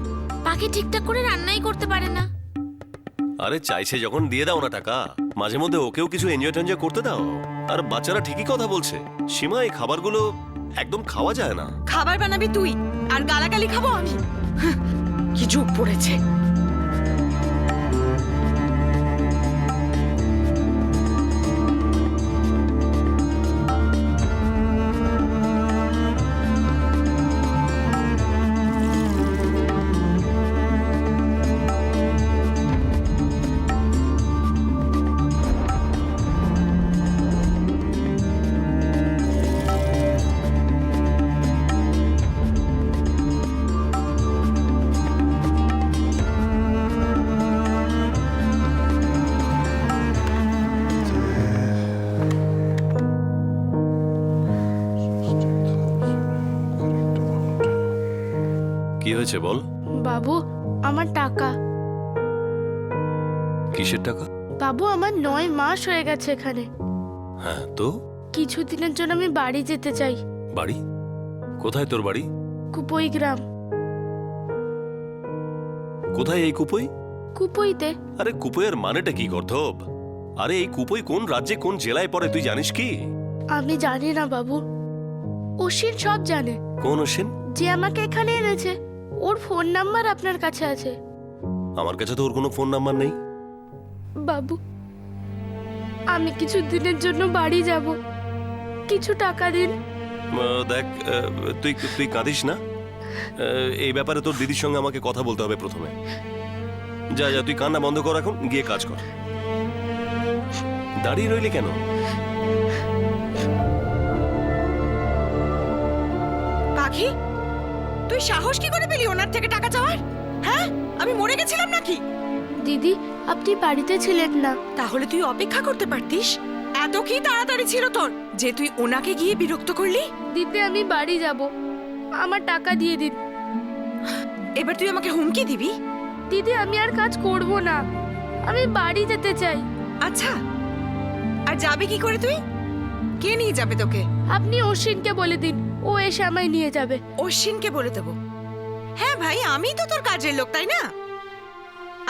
পাখি ঠিকঠাক করে রান্নাই করতে পারে না। আরে চাইছে যখন দিয়ে দাও না টাকা, মাঝে মধ্যে ওকেও কিছু এনজয় টেনজয় করতে দাও। আর বাচ্চারা ঠিকই কথা বলছে, সীমা এই খাবারগুলো একদম খাওয়া যায় না। খাবার বানাবি তুই আর গালাগালি খাবো আমি? হাহ, কি যুগ পড়েছে। কি হয়েছে বল? বাবু, আমার টাকা। কিসের টাকা? বাবু, আমার 9 মাস হয়ে গেছে এখানে। হ্যাঁ তো কিছুদিনের জন্য আমি বাড়ি যেতে চাই। বাড়ি? কোথায় তোর বাড়ি? কুপই গ্রাম। কোথায় এই কুপই? কুপইতে। আরে কুপইয়ের মানেটা কি গর্ধব? আরে এই কুপই কোন রাজ্যে কোন জেলায় পড়ে তুই জানিস কি? আমি জানি না বাবু, অশ্বিন সব জানে। কোন অশ্বিন? যে আমাকে এখানে এনেছে, ওর ফোন নাম্বার আপনার কাছে আছে। আমার কাছে তো ওর কোনো ফোন নাম্বার নেই। বাবু, আমি কিছু দিনের জন্য বাড়ি যাব, কিছু টাকা দিন। দেখ, তুই তুই কাঁদিস না। এই ব্যাপারে তোর দিদির সঙ্গে আমাকে কথা বলতে হবে প্রথমে। যা যা, তুই কান্না বন্ধ কর, এখন গিয়ে কাজ কর। দাঁড়িয়ে রইলি কেন? পাখি, তুই সাহস কি করে পেলি ওনার থেকে টাকা চাওয়ার? হ্যাঁ, আমি মরে গেছিলাম নাকি? দিদি, আপনি বাড়িতে ছিলেন না। তাহলে তুই অপেক্ষা করতে পারতিস। এত কি তাড়াতাড়ি ছিল তোর যে তুই ওনাকে গিয়ে বিরক্ত করলি? দিদি, আমি বাড়ি যাব, আমার টাকা দিয়ে দিন। এবার তুই আমাকে হুমকি দিবি? দিদি, আমি আর কাজ করব না, আমি বাড়ি যেতে চাই। আচ্ছা, আর যাবে কি করে তুই? কে নিয়ে যাবে তোকে? আপনি অশ্বিনকে বলে দিন, ও এসে আমায় নিয়ে যাবে। অশ্বিনকে বলে দেবো? হ্যাঁ ভাই, আমি তো তোর কাজের লোক, তাই না?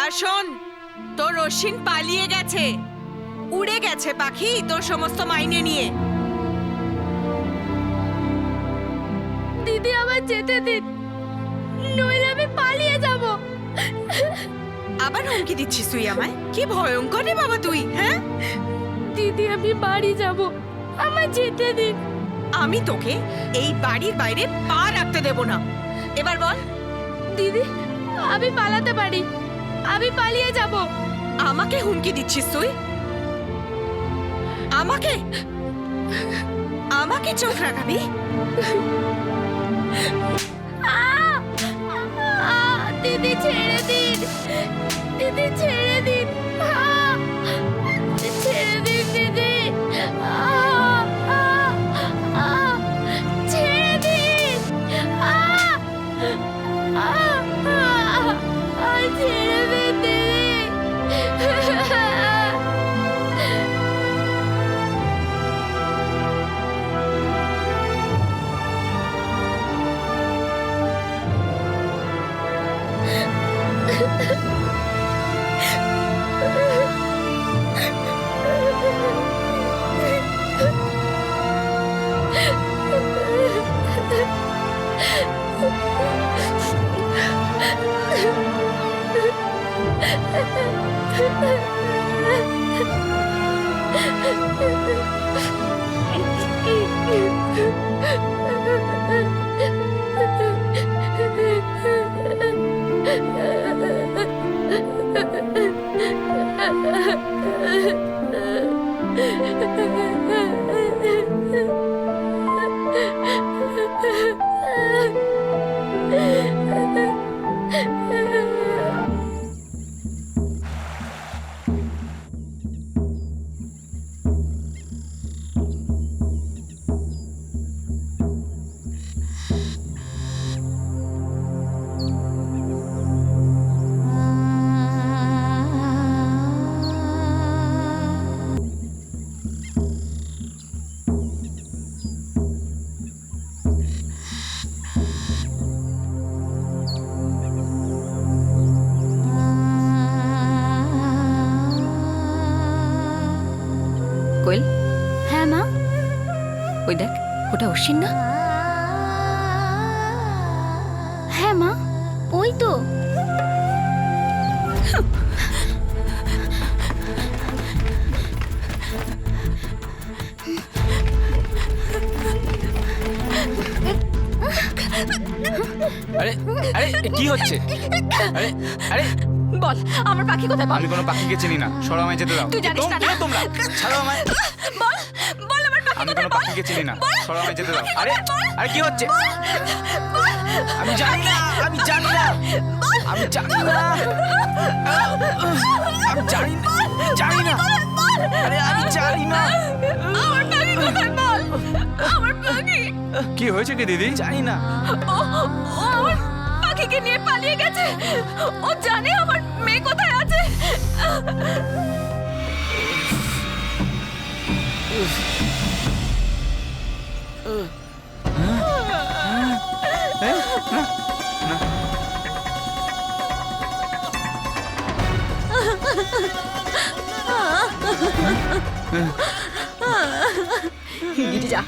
আর শোন, তোর অশ্বিন পালিয়ে গেছে, উড়ে গেছে পাখি তোর সমস্ত মাইনে নিয়ে। দিদি, আমার যেতে দিন, নইলে আমি পালিয়ে যাব। আবার হুমকি দিচ্ছিস তুই আমায়? কি ভয়ঙ্কর রে বাবা তুই! হ্যাঁ দিদি, আমি বাড়ি যাব, আমার যেতে দিন। আমি তোকে এই বাড়ির বাইরে পা রাখতে দেব না। এবার বল। দিদি, আমি পালাতে পারি, আমি পালিয়ে যাব। আমাকে হুমকি দিচ্ছিস তুই? আমাকে আমাকে চোখ রাখাবি? দিদি, ছেড়ে দিন, দিদি, ছেড়ে দিন, ছেড়ে দিন দিদি, ছেড়ে দিন, ছেড়ে দিন দিদি। কোয়েল, হ্যাঁ মা। ওই দেখ, ওটা অশ্বিন না? হ্যাঁ মা, ওই তো। আরে আরে কি হচ্ছে? আরে আরে বল, আমার পাখি কোথায়? বল। আমি কোনো পাখিকে চিনি না, সরো আমায় যেতে দাও। তুই জানিস না? তোমরা ছাড়ো আমায়। বল, বল আমার পাখি আমি কোথায়? কোনো পাখিকে চিনি না, সরো আমায় যেতে দাও। আরে আরে কি হচ্ছে? আমি জানি না, আমি জানি না, আমি জানি না, আমি জানি না, জানি না, আরে আমি জানি না, আমার পাখি কোথায়? বল, আমার পাখি। কি হয়েছে কি দিদি? জানি না। ও আমার পাখিকে নিয়ে পালিয়ে গেছে। ও জানে আমার মেয়ে কোথায় আছে। গিরিজা,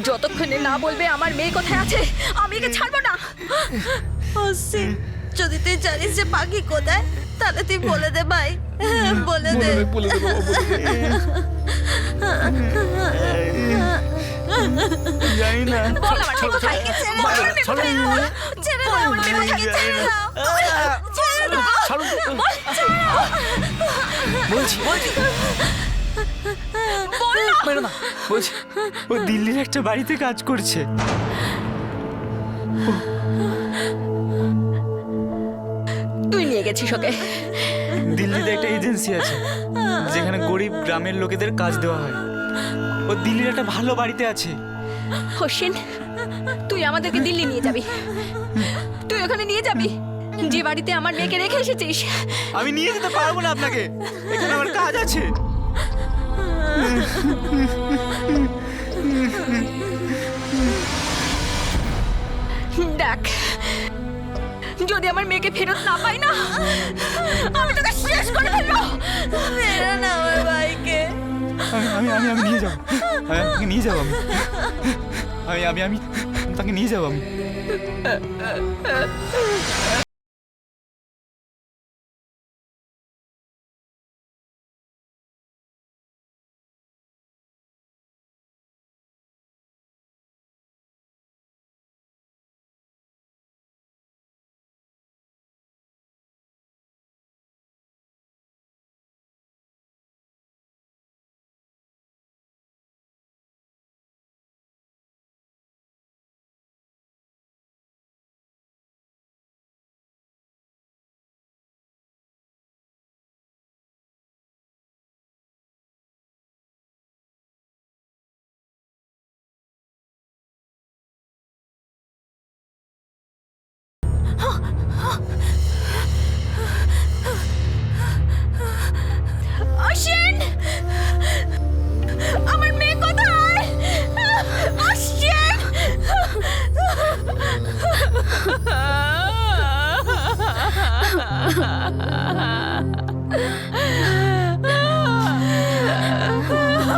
যতক্ষণে না বলবে আমার মেয়ে কোথায় আছে, আমি একে ছাড়বো না। অশ্বিন, যদি তুই জানিস যে পাখি কোথায়, তাহলে তুই বলে দে ভাই, বলে দে। জানি না। বল আমার মেয়ে কোথায়? বল আমার মেয়ে কোথায়? ছেড়ে দাও আমার মেয়েকে, ছেড়ে দাও, ছেড়ে দাও। বল, ছেড়ে দাও। বলছি বল না। মেরো না, বলছি ও দিল্লির একটা বাড়িতে কাজ করছে। তুই নিয়ে গেছিস ওকে? দিল্লিতে একটা এজেন্সি আছে যেখানে গরিব গ্রামের লোকেদের কাজ দেওয়া হয়। ও দিল্লির একটা ভালো বাড়িতে আছে। অশ্বিন, তুই আমাদেরকে দিল্লি নিয়ে যাবি। তুই ওখানে নিয়ে যাবি যে বাড়িতে আমার মেয়েকে রেখে এসেছিস। আমি নিয়ে যেতে পারবো না আপনাকে, এখানে আমার কাজ আছে। দেখ, যদি আমার মেয়েকে ফেরত না পাই না, আমি তোকে শেষ করে ফেলবো। মেরো না আমার ভাইকে। আমি আমি আমি নিয়ে যাবো, আমি আপনাকে নিয়ে যাবো, আমি তাকে নিয়ে যাবো আমি। অশ্বিন, আমার মেয়ে কোথায়? অশ্বিন,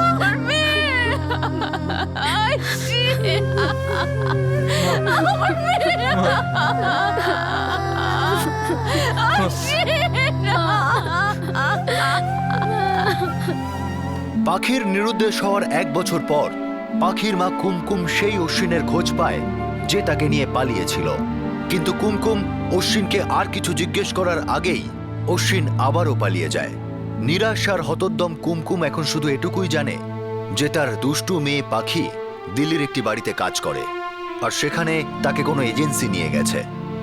আমার মেয়ে, অশ্বিন, আমার মেয়ে, পাখির নিরুদ্দেশ হওয়ার 1 বছর পর পাখির মা কুমকুম সেই অশ্বিনের খোঁজ পায় যে তাকে নিয়ে পালিয়েছিল। কিন্তু কুমকুম অশ্বিনকে আর কিছু জিজ্ঞেস করার আগেই অশ্বিন আবারও পালিয়ে যায়। নিরাশ আর হতোদ্যম কুমকুম এখন শুধু এটুকুই জানে যে তার দুষ্টু মেয়ে পাখি দিল্লির একটি বাড়িতে কাজ করে, আর সেখানে তাকে কোনো এজেন্সি নিয়ে গেছে।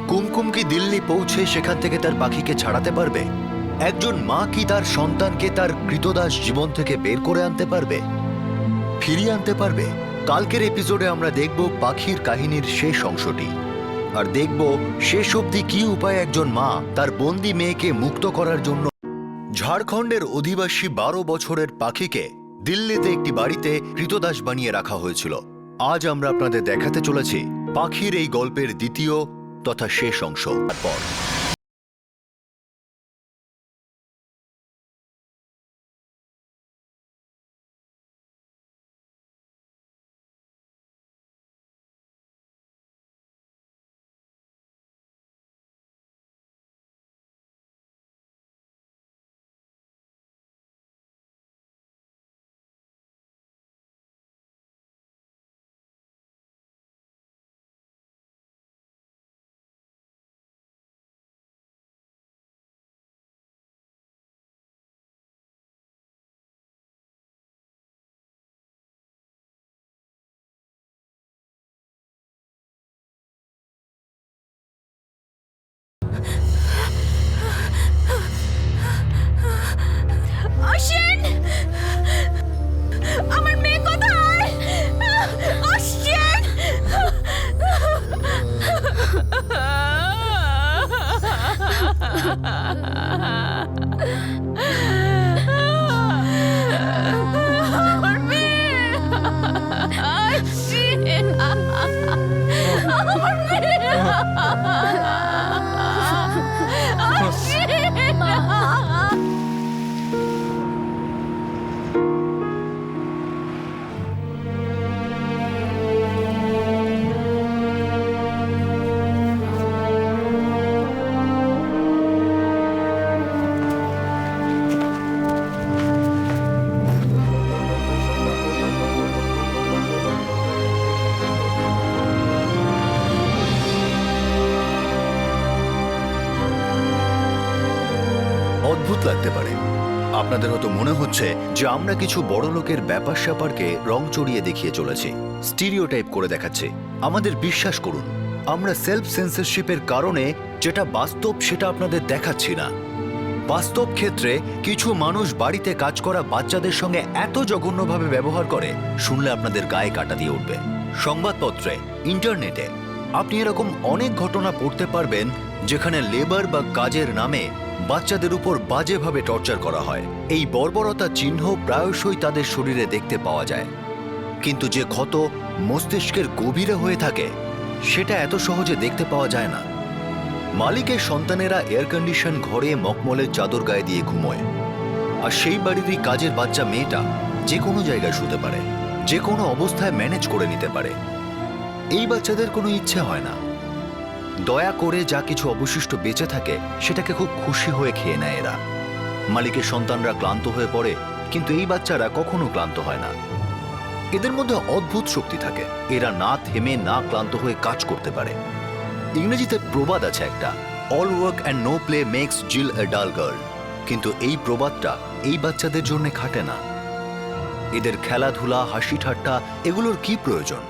কুমকুম কি দিল্লি পৌঁছে সেখান থেকে তার পাখিকে ছাড়াতে পারবে? একজন মা কি তার সন্তানকে তার কৃতদাস জীবন থেকে বের করে আনতে পারবে, ফিরিয়ে আনতে পারবে? কালকের এপিসোডে আমরা দেখব পাখির কাহিনীর শেষ অংশটি, আর দেখব শেষ অবধি কি উপায়ে একজন মা তার বন্দি মেয়েকে মুক্ত করার জন্য। ঝাড়খণ্ডের অধিবাসী 12 বছরের পাখিকে দিল্লিতে একটি বাড়িতে কৃতদাস বানিয়ে রাখা হয়েছিল। আজ আমরা আপনাদের দেখাতে চলেছি পাখির এই গল্পের দ্বিতীয় তথা শেষ অংশ। তারপর অশ্বিন, আমার মেয়ে কোথায়? অশ্বিন! আমার মেয়ে! অশ্বিন! আমার মেয়ে! অশ্বিন! অদ্ভুত লাগতে পারে, আপনাদের হয়তো মনে হচ্ছে যে আমরা কিছু বড় লোকের ব্যাপার স্যাপারকে রং চড়িয়ে দেখিয়ে চলেছি, স্টিরিওটাইপ করে দেখাচ্ছে। আমাদের বিশ্বাস করুন, আমরা সেলফ সেন্সরশিপের কারণে যেটা বাস্তব সেটা আপনাদের দেখাচ্ছি না। বাস্তব ক্ষেত্রে কিছু মানুষ বাড়িতে কাজ করা বাচ্চাদের সঙ্গে এত জঘন্যভাবে ব্যবহার করে, শুনলে আপনাদের গায়ে কাটা দিয়ে উঠবে। সংবাদপত্রে, ইন্টারনেটে আপনি এরকম অনেক ঘটনা পড়তে পারবেন যেখানে লেবার বা কাজের নামে বাচ্চাদের উপর বাজেভাবে টর্চার করা হয়। এই বর্বরতার চিহ্ন প্রায়শই তাদের শরীরে দেখতে পাওয়া যায়, কিন্তু যে ক্ষত মস্তিষ্কের গভীরে হয়ে থাকে সেটা এত সহজে দেখতে পাওয়া যায় না। মালিকের সন্তানেরা এয়ার কন্ডিশন ঘরে মখমলের চাদর গায়ে দিয়ে ঘুমোয়, আর সেই বাড়িরই কাজের বাচ্চা মেয়েটা যে কোনো জায়গায় শুতে পারে, যে কোনো অবস্থায় ম্যানেজ করে নিতে পারে। এই বাচ্চাদের কোনো ইচ্ছে হয় না, দয়া করে যা কিছু অবশিষ্ট বেঁচে থাকে সেটাকে খুব খুশি হয়ে খেয়ে নেয় এরা। মালিকের সন্তানরা ক্লান্ত হয়ে পড়ে, কিন্তু এই বাচ্চারা কখনো ক্লান্ত হয় না। এদের মধ্যে অদ্ভুত শক্তি থাকে, এরা না থেমে না ক্লান্ত হয়ে কাজ করতে পারে। ইংরেজিতে প্রবাদ আছে একটা, all work and no play makes Jill a dull girl, কিন্তু এই প্রবাদটা এই বাচ্চাদের জন্য খাটে না। এদের খেলাধুলা, হাসি ঠাট্টা এগুলোর কি প্রয়োজন?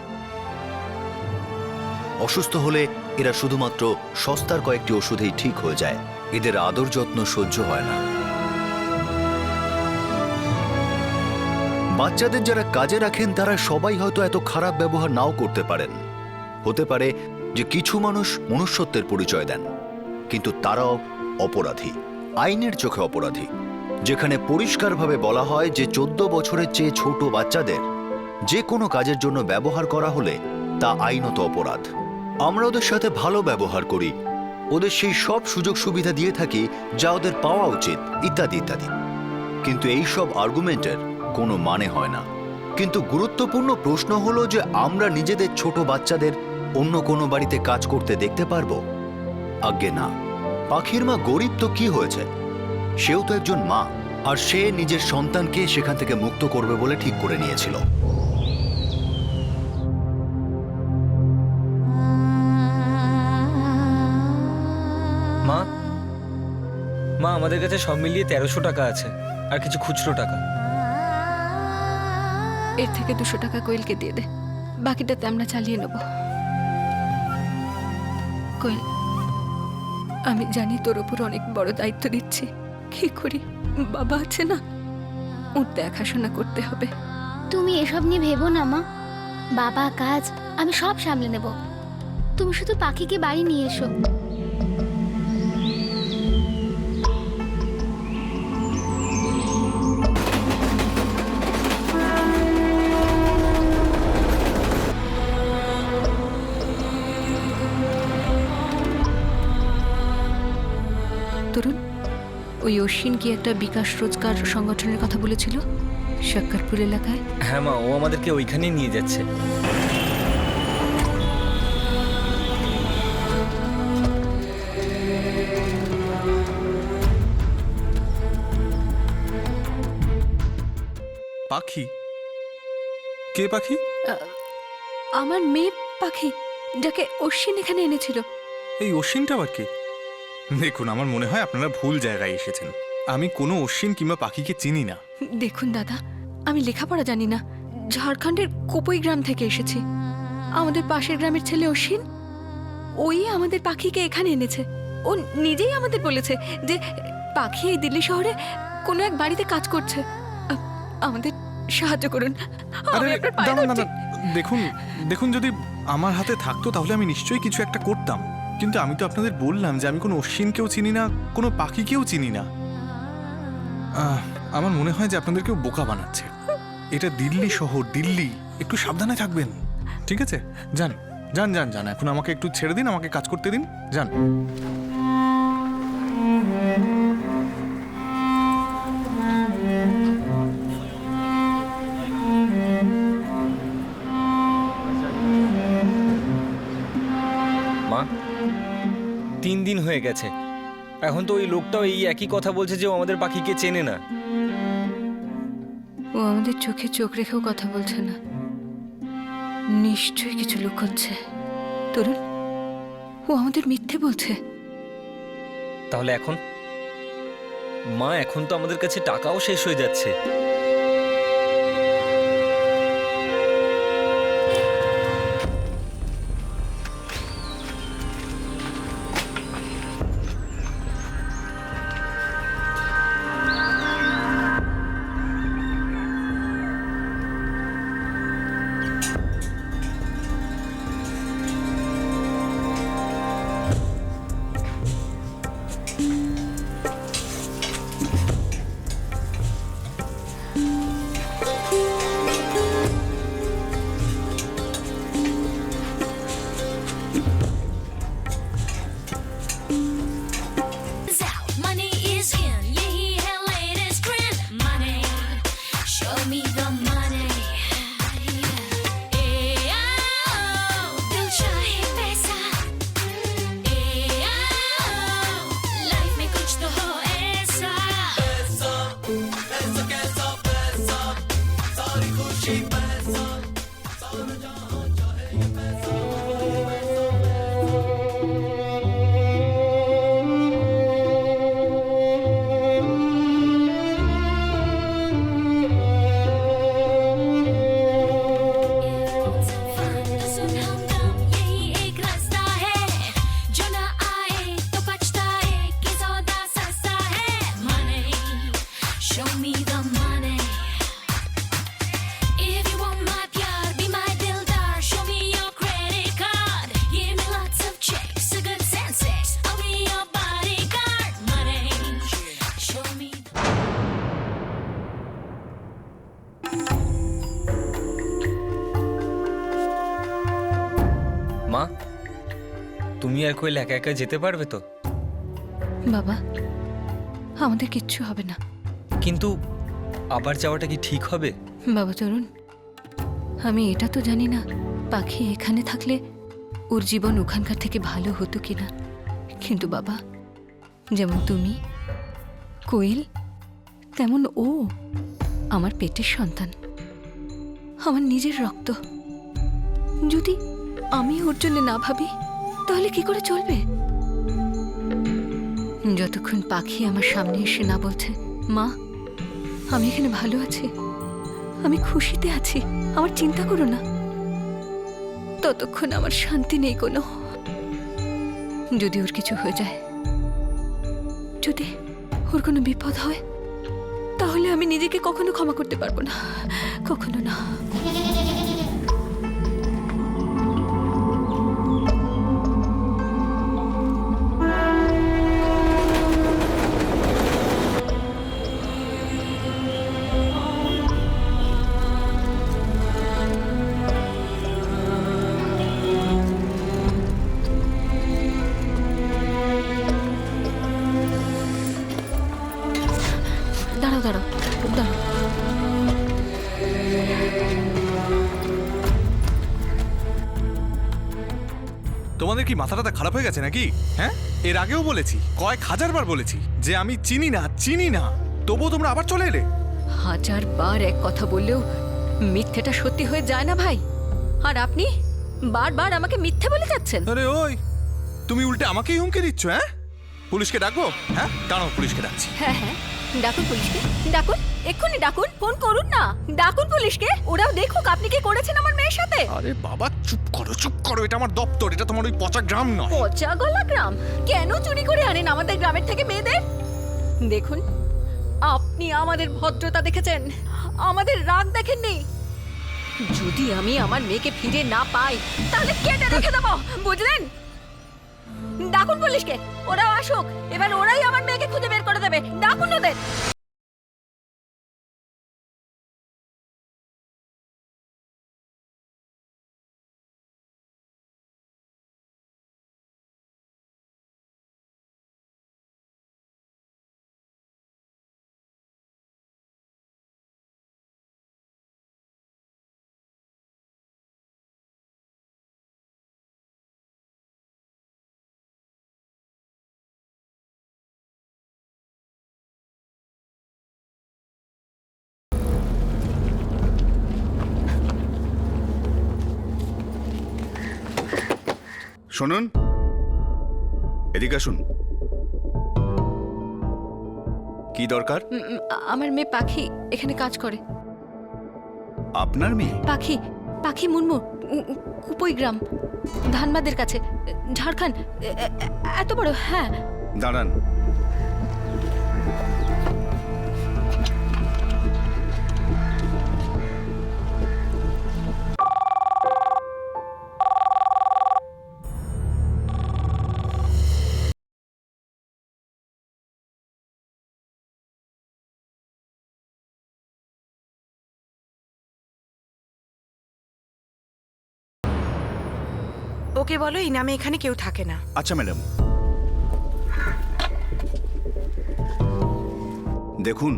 অসুস্থ হলে এরা শুধুমাত্র সস্তার কয়েকটি ওষুধেই ঠিক হয়ে যায়। এদের আদর যত্ন সহ্য হয় না। বাচ্চাদের যারা কাজে রাখেন তারা সবাই হয়তো এত খারাপ ব্যবহার নাও করতে পারেন। হতে পারে যে কিছু মানুষ মনুষ্যত্বের পরিচয় দেন, কিন্তু তারাও অপরাধী, আইনের চোখে অপরাধী। যেখানে পরিষ্কারভাবে বলা হয় যে 14 বছরের চেয়ে ছোট বাচ্চাদের যে কোনো কাজের জন্য ব্যবহার করা হলে তা আইনত অপরাধ। আমরা ওদের সাথে ভালো ব্যবহার করি, ওদের সেই সব সুযোগ সুবিধা দিয়ে থাকি যা ওদের পাওয়া উচিত, ইত্যাদি ইত্যাদি। কিন্তু এই সব আর্গুমেন্টের কোনো মানে হয় না। কিন্তু গুরুত্বপূর্ণ প্রশ্ন হলো যে আমরা নিজেদের ছোট বাচ্চাদের অন্য কোনো বাড়িতে কাজ করতে দেখতে পারবো? আজ্ঞে না। পাখির মা গরিব তো কি হয়েছে, সেও তো একজন মা, আর সে নিজের সন্তানকে সেখান থেকে মুক্ত করবে বলে ঠিক করে নিয়েছিল। আমাদের কাছে সব মিলিয়ে 1300 টাকা আছে আর কিছু খুচরো টাকা। এর থেকে 200 টাকা কোয়েলকে দিয়ে দে, বাকিটাতে আমরা চালিয়ে নেব। কোয়েল, আমি জানি তোর উপর অনেক বড় দায়িত্ব দিচ্ছি, কি করি, বাবা আছে না, ওর দেখাশোনা করতে হবে। তুমি এসব নিয়ে ভেবো না মা, বাবা কাজ আমি সব সামলে নেব। তুমি শুধু পাখিকে বাড়ি নিয়ে এসো। তরুণ, ওই অশ্বিন কি একটা বিকাশ রোজগার সংগঠনের কথা বলেছিল শক্করপুর এলাকায়? হ্যাঁ মা, ও আমাদেরকে ওইখানে নিয়ে যাচ্ছে। পাখি? কে পাখি? আমার মেয়ে পাখি, যাকে অশ্বিন এখানে এনেছিল। এই অশ্বিনটা আবার কে? দেখুন, আমার মনে হয় আপনারা ভুল জায়গায় এসেছেন। আমি কোনো অশ্বিন কিংবা পাখিকে চিনি না। দেখুন দাদা, আমি লেখাপড়া জানি না, ঝাড়খণ্ডের কোপই গ্রাম থেকে এসেছি। আমাদের পাশের গ্রামের ছেলে অশ্বিন, ওই আমাদের পাখিকে এখানে এনেছে। ও নিজেই আমাদের বলেছে যে পাখি এই দিল্লি শহরে কোনো এক বাড়িতে কাজ করছে। আমাদের সাহায্য করুন। আমি আরে, আপনার পায়ে দাঁড়ান, ধরছি। দাঁড়ান। দেখুন, যদি আমার হাতে থাকতো তাহলে আমি নিশ্চয়ই কিছু একটা করতাম, কিন্তু আমি তো আপনাদের বললাম যে আমি কোনো অশ্বিনকেও চিনি না, কোনো পাখিকেও চিনি না। আমার মনে হয় যে আপনাদের কেউ বোকা বানাচ্ছে। এটা দিল্লি শহর, দিল্লি, একটু সাবধানে থাকবেন, ঠিক আছে? যান যান যান যান, এখন আমাকে একটু ছেড়ে দিন, আমাকে কাজ করতে দিন, যান। মা, 3 দিন হয়ে গেছে, এখন তো ওই লোকটাও এই একই কথা বলছে যে ও আমাদের পাখিকে চেনে না। ও আমাদের চোখে চোখ রেখেও কথা বলছে না, নিশ্চয়ই কিছু লুকোচ্ছে। তরুণ, ও আমাদের মিথ্যে বলছে। তাহলে এখন? মা, এখন তো আমাদের কাছে টাকাও শেষ হয়ে যাচ্ছে। Money is in, यही है latest trend. Money, show me the money. दिल चाहे पैसा. Life में कुछ तो हो ऐसा. सुन हमदम, यही एक रास्ता है. जो ना आए तो पछताए कि सौदा सस्ता है. Money, show me the money. If you want my pyar, be my dildar. Show me your credit card. Give me lots of checks, a good senses. I'll be your bodyguard. Money, show me. মা, তুমি আর কোয়েল একা একা যেতে পারবে তো? বাবা, আমাদের কিচ্ছু হবে না। কিন্তু আবার যাওয়াটা কি ঠিক হবে? বাবা তরুণ, আমি এটা তো জানি না পাখি এখানে থাকলে ওর জীবন ওখানকার থেকে ভালো হতো কিনা, কিন্তু বাবা, যেমন তুমি, কোয়েল, তেমন ও আমার পেটের সন্তান, আমার নিজের রক্ত। যদি আমি ওর জন্য না ভাবি তাহলে কি করে চলবে? যতক্ষণ পাখি আমার সামনে এসে না বলছে মা আমি এখানে ভালো আছি, আমি খুশিতে আছি, আমার চিন্তা করো না, ততক্ষণ আমার শান্তি নেই কোনো। যদি ওর কিছু হয়ে যায়, যদি ওর কোনো বিপদ হয়, তাহলে আমি নিজেকে কখনো ক্ষমা করতে পারবো না, কখনো না। দাঁড়াও দাঁড়াও দাঁড়াও, তোমাদের কি মাথাটা খারাপ হয়ে গেছে নাকি? হ্যাঁ, এর আগেও বলেছি, কয়েক হাজারবার বলেছি যে আমি চিনি না, তবুও তোমরা আবার চলে এলে। 1000 বার এক কথা বললেও মিথ্যেটা সত্যি হয়ে যায় না ভাই। আর আপনি বারবার আমাকে মিথ্যে বলে যাচ্ছেন। আরে ওই, তুমি উল্টে আমাকেই হুমকি দিচ্ছ। হ্যাঁ, পুলিশকে ডাকবো? হ্যাঁ দাঁড়াও, পুলিশকে ডাকছি। হ্যাঁ হ্যাঁ, ডাকুন পুলিশকে, ডাকুন, এক্ষুনি ডাকুন, ফোন করুন না, ডাকুন পুলিশকে, ওরাও দেখুক আপনি কি করেছেন আমার মেয়ের সাথে। আরে বাবা চুপ করো, এটা আমার দপ্তর, এটা তোমার ওই পচা গ্রাম নয়। পচা গলা গ্রাম? কেন চুরি করে আনেন আমাদের গ্রামের থেকে মেয়েদের? দেখুন, আপনি আমাদের ভদ্রতা দেখেছেন, আমাদের রাগ দেখেননি। যদি আমি আমার মেয়েকে ফিরে না পাই তাহলে কেটে রেখে দেবো, বুঝলেন? ডাকুন পুলিশকে, ওরাও আসুক, এবার ওরাই আমার মেয়েকে খুঁজে বের করে দেবে, ডাকুন ওদের। শুনুন, এদিকে আসুন। কি দরকার? আমার মেয়ে পাখি এখানে কাজ করে। আপনার মেয়ে? পাখি, পাখি মুনমু, কুপই গ্রাম, ধানবাদের কাছে, ঝাড়খণ্ড, এত বড়। হ্যাঁ দাঁড়ান। ওকে বলো এই নামে এখানে কেউ থাকে না। আচ্ছা ম্যাডাম, দেখুন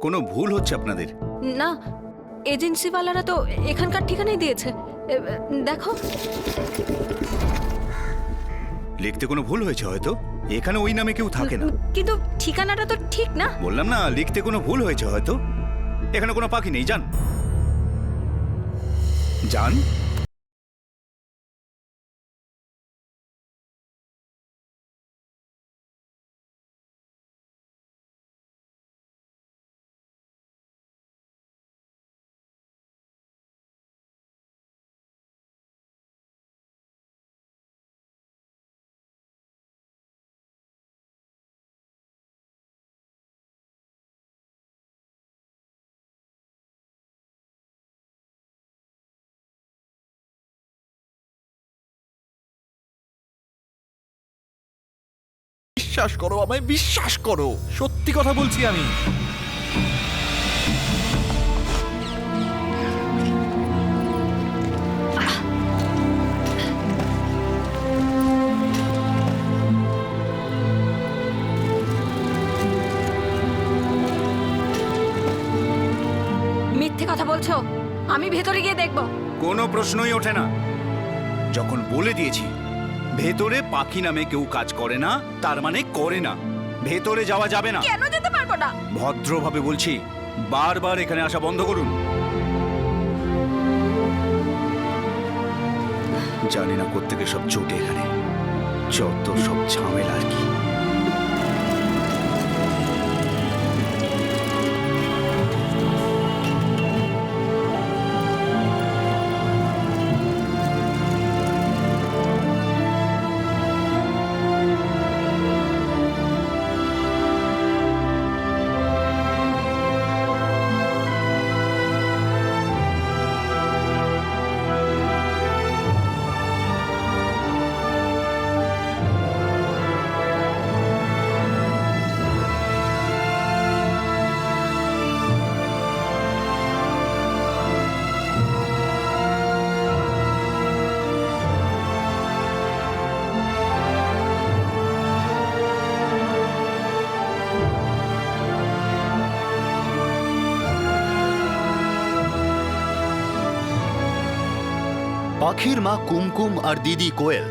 কোনো ভুল হচ্ছে আপনাদের। না, এজেন্সিওয়ালারা তো এখানকার ঠিকানাই দিয়েছে, দেখো। লিখতে কোনো ভুল হয়েছে হয়তো, এখানে ওই নামে কেউ থাকে না। কিন্তু ঠিকানাটা তো ঠিক না। বললাম না, লিখতে কোনো ভুল হয়েছে হয়তো, এখানে কোনো পাখি নেই। যান যান। বিশ্বাস করো আমায়, বিশ্বাস করো, সত্যি কথা বলছি আমি। মিথ্যে কথা বলছো, আমি ভেতরে গিয়ে দেখবো। কোনো প্রশ্নই ওঠে না। যখন বলে দিয়েছি ভেতরে পাখি নামে কেউ কাজ করে না, তার মানে করে না, ভেতরে যাওয়া যাবে না। কেন যেতে পারবো না? ভদ্রভাবে বলছি, বারবার এখানে আসা বন্ধ করুন। জানি না কোত্থেকে সব জোটে এখানে, যত সব ঝামেলা আর কি। পাখির মা কুমকুম আর দিদি কোয়েল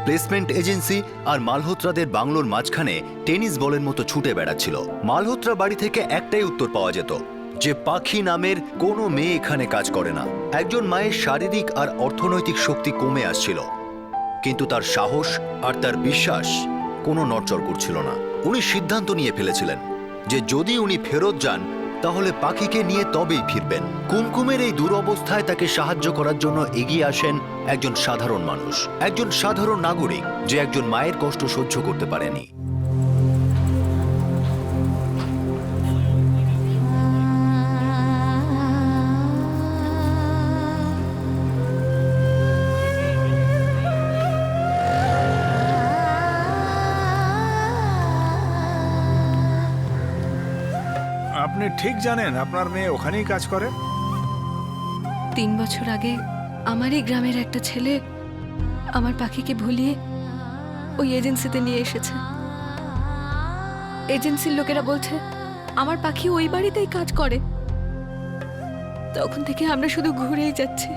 প্লেসমেন্ট এজেন্সি আর মালহোত্রাদের বাংলোর মাঝখানে টেনিস বলের মতো ছুটে বেড়াচ্ছিল। মালহোত্রা বাড়ি থেকে একটাই উত্তর পাওয়া যেত, যে পাখি নামের কোনো মেয়ে এখানে কাজ করে না। একজন মায়ের শারীরিক আর অর্থনৈতিক শক্তি কমে আসছিল, কিন্তু তার সাহস আর তার বিশ্বাস কোনো নড়চড় করছিল না। উনি সিদ্ধান্ত নিয়ে ফেলেছিলেন যে যদি উনি ফেরত যান তাহলে পাখিকে নিয়ে তবেই ফিরবেন। কুমকুমের এই দুরবস্থায় তাকে সাহায্য করার জন্য এগিয়ে আসেন একজন সাধারণ মানুষ, একজন সাধারণ নাগরিক যে একজন মায়ের কষ্ট সহ্য করতে পারেনি। আপনি ঠিক জানেন আপনার মেয়ে ওখানেই কাজ করে? 3 বছর আগে আমারই গ্রামের একটা ছেলে আমার পাখিকে ভুলিয়ে ওই এজেন্সিতে নিয়ে এসেছে। এজেন্সির লোকেরা বলছে আমার পাখি ওই বাড়িতেই কাজ করে। তখন থেকে আমরা শুধু ঘুরেই যাচ্ছি।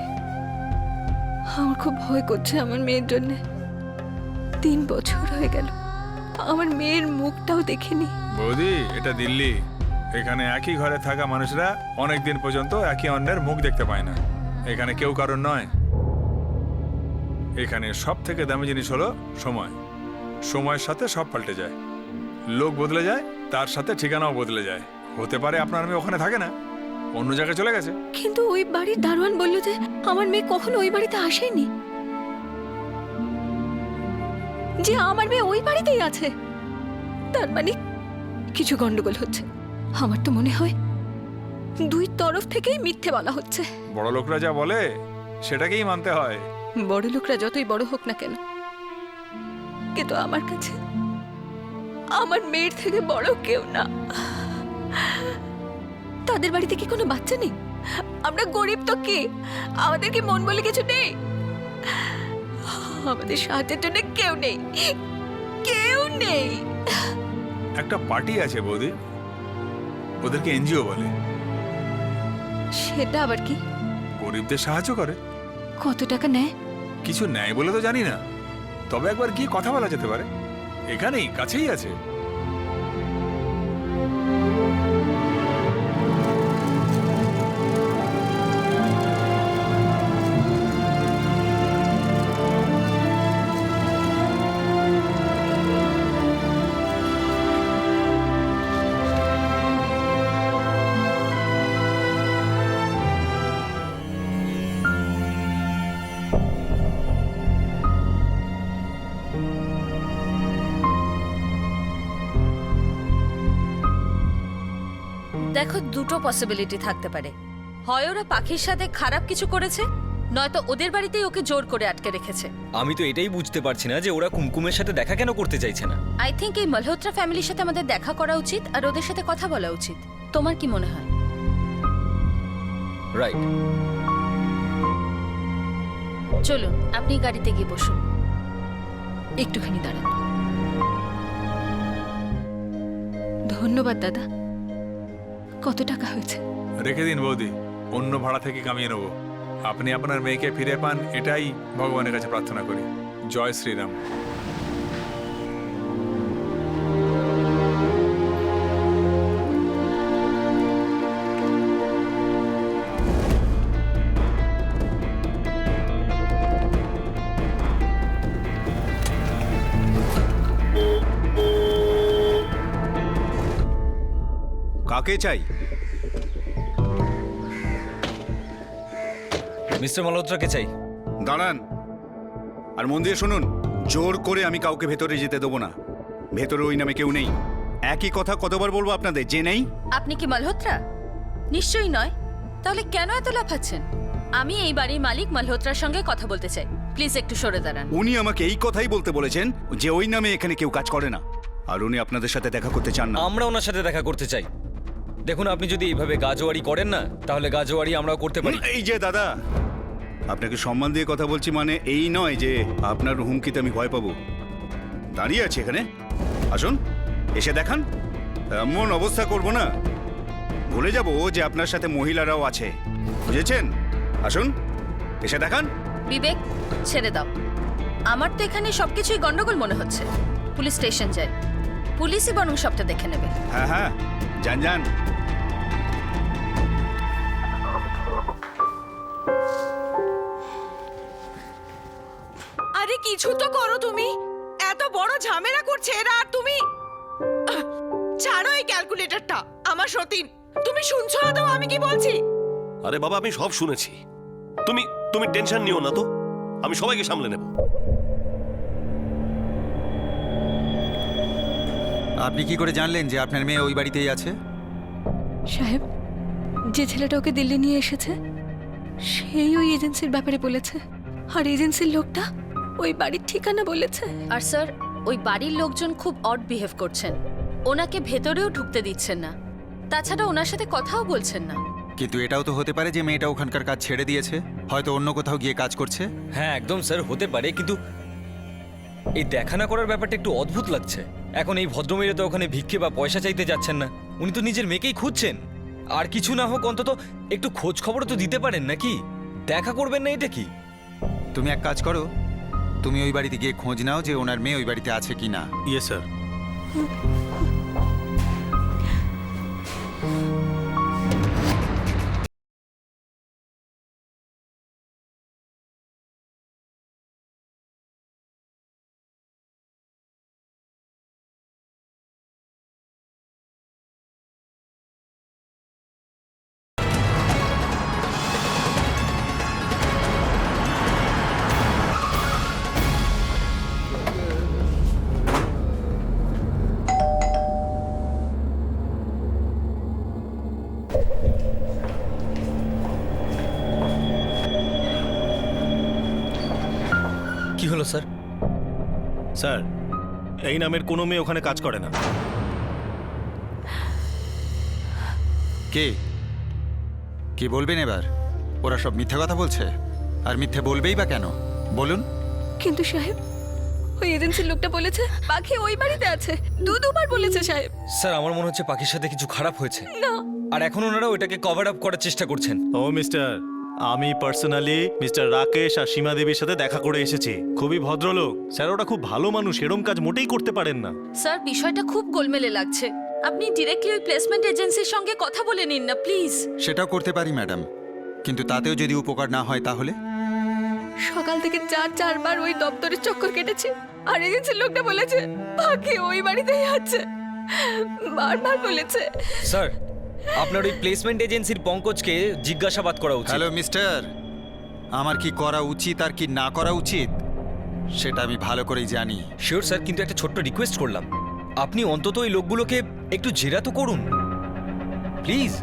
আমার খুব ভয় করছে আমার মেয়ের জন্য। 3 বছর হয়ে গেল, আমার মেয়ের মুখটাও দেখিনি। বৌদি, এটা দিল্লি। এখানে একই ঘরে থাকা মানুষরা অনেক দিন পর্যন্ত একে অন্যের মুখ দেখতে পায় না। এখানে কেউ কারণ নয়। এখানে সব থেকে দামি জিনিস হলো সময়। সময়ের সাথে সব পাল্টে যায়, লোক বদলে যায়, তার সাথে ঠিকানাও বদলে যায়। হতে পারে আপনার মেয়ে ওখানে থাকে না, অন্য জায়গায় চলে গেছে। কিন্তু ওই বাড়ির দারোয়ান বলল যে আমার মেয়ে কখনো ওই বাড়িতে আসেনি, যে আমার মেয়ে ওই বাড়িতেই আছে। তার মানে কিছু গন্ডগোল হচ্ছে। আমার তো মনে হয় 2 তরফ থেকেই মিথ্যে বলা হচ্ছে। বড় লোকরা যা বলে সেটাকেই মানতে হয়। বড় লোকরা যতই বড় হোক না কেন, কিন্তু আমার কাছে আমার মেয়ের থেকে বড় কেউ না। তাদের বাড়িতে কি কোনো বাচ্চা নেই? আমরা গরিব তো কি, আমাদের কি মন বলে কিছু নেই? আমাদের সাহায্যের জন্য কেউ নেই, কেউ নেই। একটা পার্টি আছে বৌদি, ওদেরকে এনজিও বলে। সেটা আবার কি? গরিবদের সাহায্য করে। কত টাকা নেয়? কিছু নেয় বলে তো জানি না, তবে একবার গিয়ে কথা বলা যেতে পারে। এখানেই কাছেই আছে। দেখো, দুটো পসিবিলিটি থাকতে পারে। হয় ওরা পাখির সাথে খারাপ কিছু করেছে, নয়তো ওদের বাড়িতেই ওকে জোর করে আটকে রেখেছে। আমি তো এটাই বুঝতে পারছি না যে ওরা কুমকুমের সাথে দেখা কেন করতে চাইছে না। আই থিঙ্ক এই মালহোত্রা ফ্যামিলির সাথে আমাদের দেখা করা উচিত আর ওদের সাথে কথা বলা উচিত। তোমার কি মনে হয়? রাইট। চলুন, আপনি গাড়িতে গিয়ে বসুন। একটুখানি দাঁড়ান। ধন্যবাদ দাদা। কত টাকা হয়েছে? রেখে দিন বৌদি, অন্য ভাড়া থেকে কামিয়ে নেব। আপনি আপনার মেয়েকে ফিরে পান, এটাই ভগবানের কাছে প্রার্থনা করি। জয় শ্রীরাম। কাকে চাই? মিস্টার মালহোত্রাকে চাই। দাঁড়ান আর মন দিয়ে শুনুন। জোর করে আমি কাউকে ভেতরে যেতে দেবো না। ভেতরে ওই নামে কেউ নেই। একই কথা কতবার বলবো আপনাদের, যে নেই? আপনি কি মালহোত্রা? নিশ্চয়ই নয়। তাহলে কেন এত লাফাচ্ছেন? আমি এই বাড়ির মালিক মালহোত্রার সঙ্গে কথা বলতে চাই। প্লিজ একটু সরে দাঁড়ান। উনি আমাকে এই কথাই বলতে বলেছেন যে ওই নামে এখানে কেউ কাজ করে না, আর উনি আপনাদের সাথে দেখা করতে চান না। আমরা ওনার সাথে দেখা করতে চাই। দেখুন, আপনি যদি এইভাবে গাজোয়ারি করেন না, তাহলে গাজোয়ারি আমরাও করতে পারি। এই যে দাদা, আপনাকে সম্মান দিয়ে কথা বলছি, মানে এই নয় যে আপনার হুমকিতে আমি ভয় পাবো। দাঁড়িয়ে আছে এখানে, আসুন এসে দেখান। এমন অবস্থা করব না, ভুলে যাব যে আপনার সাথে মহিলারাও আছে, বুঝেছেন? আসুন এসে দেখান। বিবেক, ছেড়ে দাও। আমার তো এখানে সবকিছুই গন্ডগোল মনে হচ্ছে। পুলিশ স্টেশন যায়, পুলিশই বরং সবটা দেখে নেবে। হ্যাঁ হ্যাঁ, যান যান। আরে কিছু তো করো তুমি, এত বড় ঝামেলা করছে এরা আর তুমি ছাড়ো এই ক্যালকুলেটরটা। আমার সতীন, তুমি শুনছো না তো আমি কি বলছি? আরে বাবা, আমি সব শুনেছি। তুমি তুমি টেনশন নিও না তো, আমি সবাইকে সামলে নেব। আপনি কি করে জানলেন যে আপনার মেয়ে ওই বাড়িতেই আছে? সাহেব, যে ছেলেটা ওকে দিল্লি নিয়ে এসেছে সেই ওই এজেন্সির ব্যাপারে বলেছে, আর এজেন্সির লোকটা ওই বাড়ির ঠিকানা বলেছে। আর স্যার, ওই বাড়ির লোকজন খুব অড বিহেভ করছেন, ওনাকে ভেতরেও ঢুকতে দিচ্ছেন না, তাছাড়া ওনার সাথে কথাও বলছেন না। কিন্তু এটাও তো হতে পারে যে মেয়েটা ওখানকার কাজ ছেড়ে দিয়েছে, হয়তো অন্য কোথাও গিয়ে কাজ করছে। হ্যাঁ একদম স্যার, হতে পারে, কিন্তু এই দেখা না করার ব্যাপারটা একটু অদ্ভুত লাগছে। এখন এই ভদ্রমহিলা তো ওখানে ভিক্ষে বা পয়সা চাইতে যাচ্ছেন না, উনি তো নিজের মেয়েকেই খুঁজছেন। আর কিছু না হোক অন্তত একটু খোঁজ খবর তো দিতে পারেন নাকি? দেখা করবেন না এটা কি? তুমি এক কাজ করো, তুমি ওই বাড়িতে গিয়ে খোঁজ নাও যে ওনার মেয়ে ওই বাড়িতে আছে কি না। ইয়ে স্যার। কি হলো স্যার? স্যার, এই নামের কোনো মেয়ে ওখানে কাজ করে না। কে কি বলবেন এবার? ওরা সব মিথ্যা কথা বলছে, আর মিথ্যে বলবেই বা কেন বলুন? কিন্তু সাহেব, ওই এজেন্সির লোকটা বলেছে পাখি ওই বাড়িতে আছে, দুবার বলেছে সাহেব। স্যার, আমার মনে হচ্ছে পাখির সাথে কিছু খারাপ হয়েছে, না, আর এখন ওনারা ওইটাকে কভার আপ করার চেষ্টা করছেন। ও মিস্টার, আমি পার্সোনালি মিস্টার রাকেশ আর সীমা দেবীর সাথে দেখা করে এসেছি। খুবই ভদ্রলোক স্যার, ওরা খুব ভালো মানুষ, এরম কাজ মোটেই করতে পারেন না। স্যার, বিষয়টা খুব গোলমেলে লাগছে, আপনি ডিরেক্টলি ওই প্লেসমেন্ট এজেন্সির সঙ্গে কথা বলে নিন না প্লিজ। সেটাও করতে পারি ম্যাডাম, কিন্তু তাতেও যদি উপকার না হয় তাহলে? সকাল থেকে চারবার ওই দপ্তরের চক্কর কেটেছে, আর এজেন্সির লোকটা বলেছে পাখি ওই বাড়িতেই আছে, বারবার বলেছে। স্যার, আপনার ওই প্লেসমেন্ট এজেন্সির পঙ্কজকে জিজ্ঞাসাবাদ করা উচিত। হ্যালো মিস্টার, আমার কি করা উচিত আর কি না করা উচিত সেটা আমি ভালো করেই জানি। শিওর স্যার, কিন্তু একটা ছোট্ট রিকোয়েস্ট করলাম, আপনি অন্তত ওই লোকগুলোকে একটু জেরা তো করুন প্লিজ।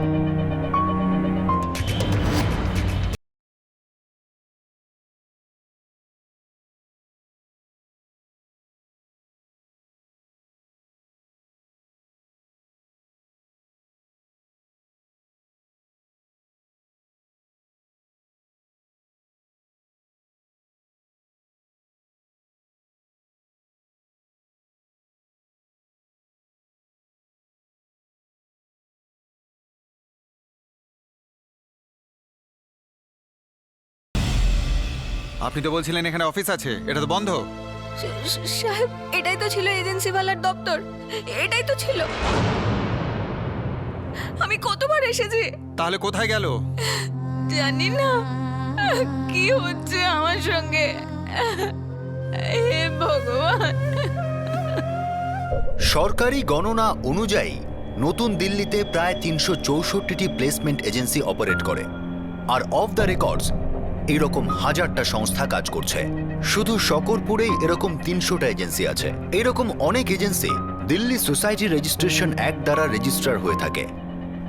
আপনি তো বলছিলেন এখানে অফিস আছে, এটা তো বন্ধ। সাহেব, এটাই তো ছিল এজেন্সিওয়ালার দপ্তর, এটাই তো ছিল। আমি কতবার এসেছি। তাহলে কোথায় গেল? জানি না কি হচ্ছে আমার সঙ্গে, হে ভগবান। সরকারি গণনা অনুযায়ী নতুন দিল্লিতে প্রায় ৩৬৪টি প্লেসমেন্ট এজেন্সি অপারেট করে, আর অফ দ্য রেকর্ডস এরকম হাজারটা সংস্থা কাজ করছে। শুধু শকরপুরেই এরকম ৩০০টা এজেন্সি আছে। এরকম অনেক agency Delhi society registration act দ্বারা রেজিস্টার হয়ে থাকে,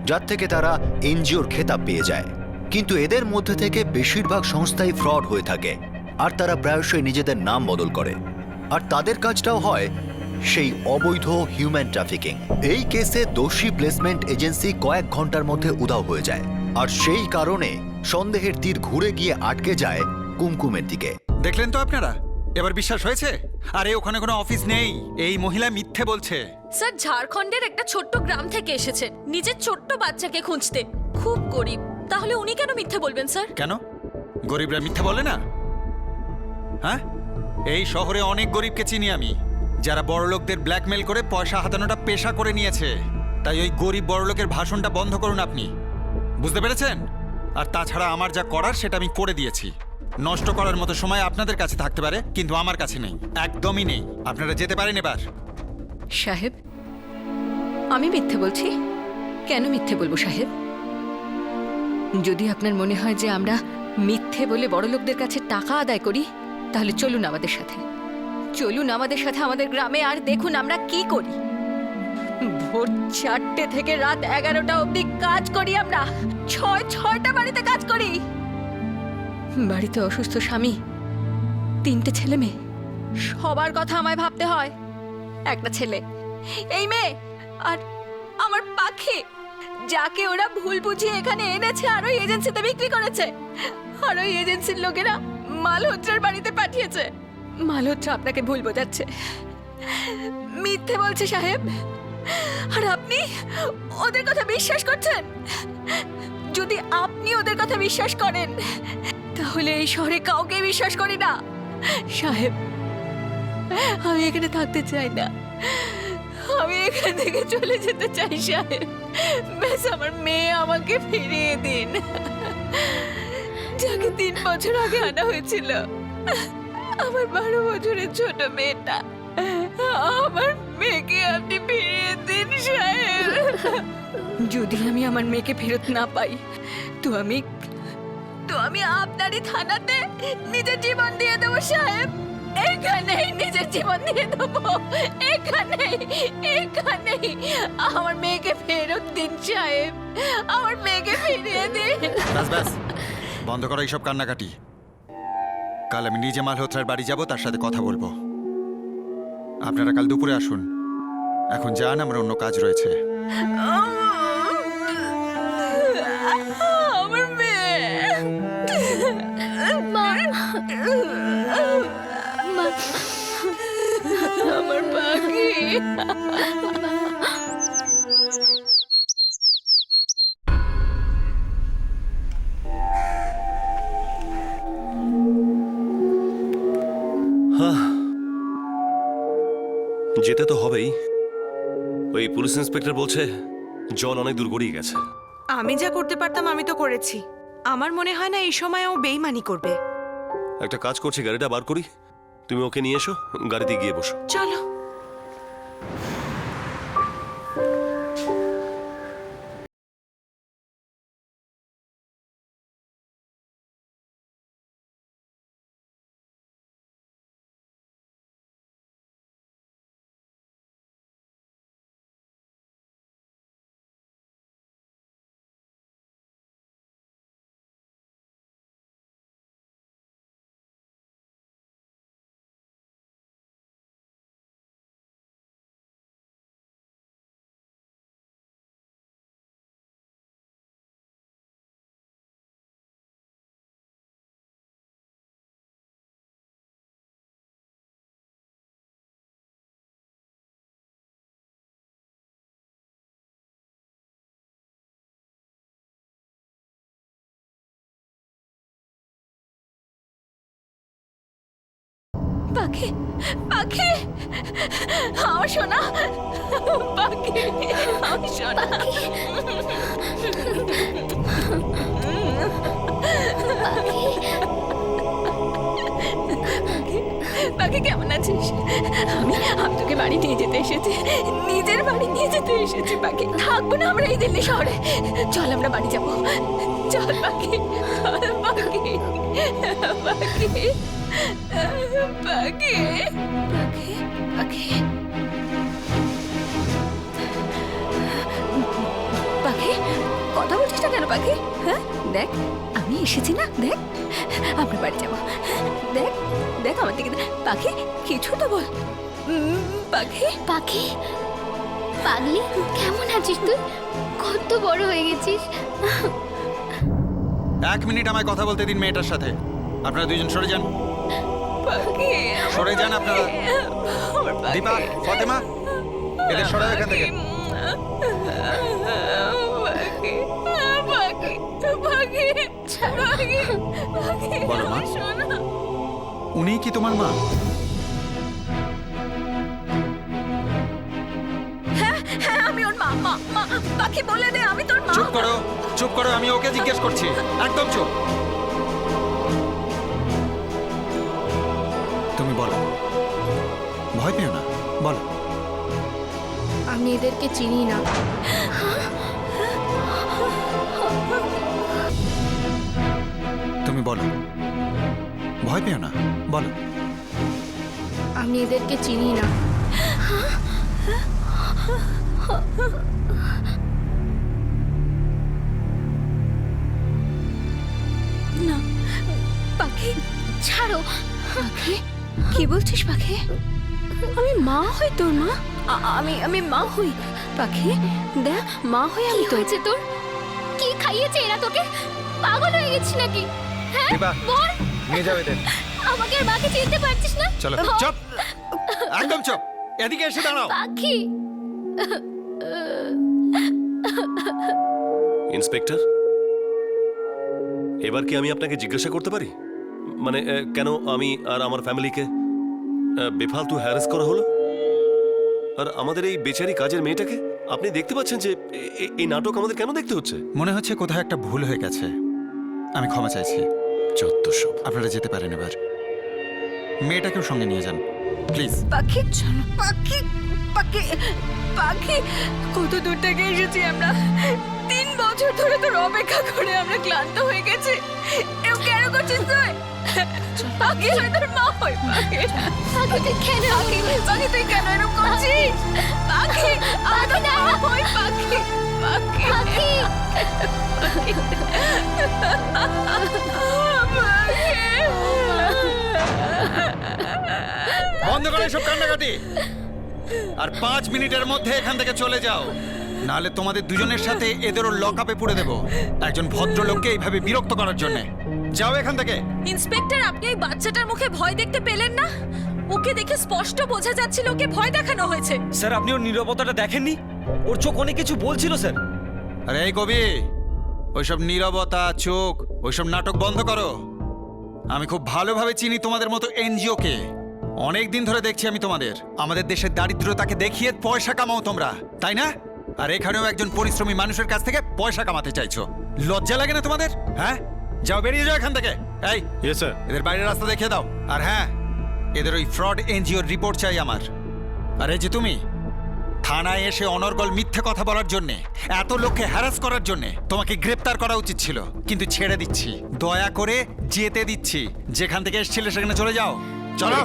যার থেকে তারা এনজিওর খেতাব পেয়ে যায়। কিন্তু এদের মধ্যে থেকে বেশিরভাগ সংস্থাই ফ্রড হয়ে থাকে, আর তারা প্রায়শই নিজেদের নাম বদল করে, আর তাদের কাজটাও হয় সেই অবৈধ হিউম্যান ট্রাফিকিং। এই কেসে দোষী প্লেসমেন্ট এজেন্সি কয়েক ঘন্টার মধ্যে উধাও হয়ে যায়, আর সেই কারণে সন্দেহের তীর ঘুরে গিয়ে আটকে যায় কুমকুমের দিকে। দেখলেন তো আপনারা, এবার বিশ্বাস হয়েছে? আরে ওখানে কোনো অফিস নেই, এই মহিলা মিথ্যে বলছে। স্যার, ঝাড়খণ্ডের একটা ছোট্ট গ্রাম থেকে এসেছেন নিজের ছোট্ট বাচ্চাকে খুঁজতে, খুব গরিব, তাহলে উনি কেন মিথ্যে বলবেন স্যার? কেন গরিবরা মিথ্যে বলে না? হ্যাঁ, এই শহরে অনেক গরিবকে চিনি আমি, যারা বড়লোকদের ব্ল্যাকমেল করে পয়সা হাতানোটা পেশা করে নিয়েছে। তাই ওই গরিব বড়লোকের ভাষণটা বন্ধ করুন আপনি, বুঝতে পেরেছেন? আর তাছাড়া আমার যা করার সেটা আমি করে দিয়েছি। নষ্ট করার মতো সময় আপনাদের কাছে থাকতে পারে, কিন্তু আমার কাছে নেই, একদমই নেই। আপনারা যেতে পারেন এবার। সাহেব, আমি মিথ্যে বলছি? কেন মিথ্যে বলবো সাহেব? যদি আপনার মনে হয় যে আমরা মিথ্যে বলে বড় লোকদের কাছে টাকা আদায় করি, তাহলে চলুন আমাদের সাথে। চলুন আমাদের সাথে আমাদের গ্রামে, আর দেখুন আমরা কি করি। ভোর 4টে থেকে রাত 11টা অবধি কাজ করি আমরা। 6টা বাড়িতে কাজ করি। বাড়িতে অসুস্থ স্বামী, 3টে ছেলে মেয়ে, সবার কথা আমায় ভাবতে হয়। একটা ছেলে, এই মেয়ে, আর আমার পাখি, যাকে ওরা ভুল বুঝিয়ে এখানে এনেছে আর ওই এজেন্সিতে বিক্রি করেছে। আর ওই এজেন্সির লোকেরা মালহোত্রার বাড়িতে পাঠিয়েছে। মালহোত্রা আপনাকে ভুল বোঝাচ্ছে, মিথ্যে বলছে সাহেব। আর আপনি ওদের কথা বিশ্বাস করছেন? যদি আপনি ওদের কথা বিশ্বাস করেন, তাহলে এই শহরে কাউকে বিশ্বাস করি না সাহেব। আমি এখানে থাকতে চাই না, আমি এখান থেকে চলে যেতে চাই সাহেব। ব্যাস আমার মেয়ে আমাকে ফিরিয়ে দিন, যাকে 3 বছর আগে আনা হয়েছিল। আমার 12 বছরের ছোট মেয়েটা, আমার মেয়েকে আপনি ফিরিয়ে দিন সাহেব। যদি আমি আমার মেয়েকে ফেরত না পাই, তো আমি আপনারই থানাতে নিজের জীবন দিয়ে দেবো সাহেব। এখানেই নিজের জীবন দিয়ে দেবো, এখানেই। আমার মেয়েকে ফেরত দিন সাহেব, আমার মেয়েকে ফিরিয়ে দিন। ব্যাস ব্যাস, বন্ধ করো এইসব কান্নাকাটি। কাল আমি নিজে মালহোত্রার বাড়ি যাব, তার সাথে কথা বলবো। আপনারা কাল দুপুরে আসুন। এখন যান, আমার অন্য কাজ রয়েছে। আমার মেয়ে, মা, মা, আমার পাখি। যেতে তো হবেই। ওই পুলিশ ইন্সপেক্টর বলছে জন অনেক দূর গড়িয়ে গেছে। আমি যা করতে পারতাম আমি তো করেছি। আমার মনে হয় না এই সময় ও বেইমানি করবে। একটা কাজ করছি, গাড়িটা বার করি, তুমি ওকে নিয়ে এসো, গাড়িতে গিয়ে বসো। চলো। পাখি, পাখি, আমার সোনা পাখি, আমার সোনা। পাখি, কেমন আছিস? আমি তোকে বাড়ি নিয়ে যেতে এসেছি, নিজের বাড়ি নিয়ে যেতে এসেছি। পাখি, থাকবো না আমরা এই দিল্লি শহরে। চল আমরা বাড়ি যাবো, চল পাখি, চল পাখি, পাখি, পাখি, পাখি, পাখি, পাখি, কথা বলছিস না কেন পাখি? হ্যাঁ, দেখ আমি এসেছি না, দেখ আমরা বাড়ি যাবো। দেখ দেখ আমার দিকে পাখি, কিছু তো বল। পাখি, পাখি, পাগলি, কেমন আছিস তুই? কত বড় হয়ে গেছিস। 1 মিনিট আমায় কথা বলতে দিন মেয়েটার সাথে। আপনারা দুজন সরে যান, পাখি, সরে যান আপনারা। আমার পাখি। দীপা, ফাতেমা, এদের সরাও এখান থেকে। পাখি, পাখি, পাখি, পাখি, পাখি, বলো মা। শোনো। উনিই কি তোমার মা? হ্যাঁ আমি ওর মা। পাখি বলে দে আমি তোর মা। চুপ করো, আমি ওকে জিজ্ঞেস করছি। একদম চুপ। তুমি বলো, ভয় পেও না, বলো। আমি এদেরকে চিনি না। তুমি বলো, ভয় পেও না, বলো। আমি এদেরকে চিনি না। না পাখি, ছাড়ো। পাখি কি বলছিস পাখি? আমি মা হই তোর মা? আমি মা হই পাখি। দেখ মা হই আমি কি তোর। হয়েছে তোর? কি খাইয়েছে এরা তোকে? পাগল হয়ে গেছিস নাকি? হ্যাঁ বল। নিয়ে যাও এদের। আমাকে আর মাকে চিনতে পারছিস না? চলো বল। চুপ, একদম চুপ। এদিকে এসে দাঁড়াও। পাখি। ইন্সপেক্টর, এবার কি আমি আপনাকে জিজ্ঞাসা করতে পারি, মানে কেন আমি আর আমার ফ্যামিলিকে বেফালতু হ্যারাস করা হলো? আর আমাদের এই বেচারি কাজের মেয়েটাকে আপনি দেখতে পাচ্ছেন যে এই নাটক আমাদের কেন দেখতে হচ্ছে? মনে হচ্ছে কোথাও একটা ভুল হয়ে গেছে। আমি ক্ষমা চাইছি। চত্বসব। আপনারা যেতে পারেন এবার। মেয়েটাকেও সঙ্গে নিয়ে যান প্লিজ। পাখি চলো। পাখি পাখি পাখি, কত দূর থেকে এসেছি আমরা। 3 বছর ধরে তোর অপেক্ষা করে আমরা ক্লান্ত হয়ে গেছি। এও কেন করছিস তুই? পাখি আমি তোর মা হই। পাখি পাখি তুই কেন? পাখি তুই কেন এরকম করছিস? পাখি আমি তোর মা হই। পাখি পাখি পাখি। বন্ধ করো এসব কান্নাকাটি, আর 5 মিনিটের মধ্যে এখান থেকে চলে যাও, নাহলে তোমাদের দুজনের সাথে এদেরও লকআপে পুরে দেব। একজন ভদ্রলোককে এইভাবে বিরক্ত করার জন্য। যাও এখান থেকে। ইন্সপেক্টর, আপনি এই বাচ্চাটার মুখে ভয় দেখতে পেলেন না? ওকে দেখে স্পষ্ট বোঝা যাচ্ছিল ওকে ভয় দেখানো হয়েছে। স্যার আপনি ওর নীরবতাটা দেখেননি? ওর চোখ অনেক কিছু বলছিল স্যার। আরে এই কবি, ওইসব নীরবতা চোখ ওইসব নাটক বন্ধ করো। আমি খুব ভালোভাবে চিনি তোমাদের মতো এনজিওকে। অনেক দিন ধরে দেখছি আমি তোমাদের। আমাদের দেশের দারিদ্রতাকে দেখিয়ে পয়সা কামাও তোমরা, তাই না? আর এখানেও একজন পরিশ্রমী মানুষের কাছ থেকে পয়সা কামাতে চাইছো। লজ্জা লাগে না তোমাদের? হ্যাঁ, যাও বেরিয়ে যাও এখান থেকে। এই ইয়েস স্যার। এদের বাইরের রাস্তা দেখিয়ে দাও। আর হ্যাঁ, এদের ওই ফ্রড এনজিওর রিপোর্ট চাই আমার। আর এই যে তুমি থানায় এসে অনর্গল মিথ্যে কথা বলার জন্য, এত লোককে হ্যারাস করার জন্য তোমাকে গ্রেপ্তার করা উচিত ছিল, কিন্তু ছেড়ে দিচ্ছি। দয়া করে যেতে দিচ্ছি। যেখান থেকে এসেছিলে সেখানে চলে যাও। চলো।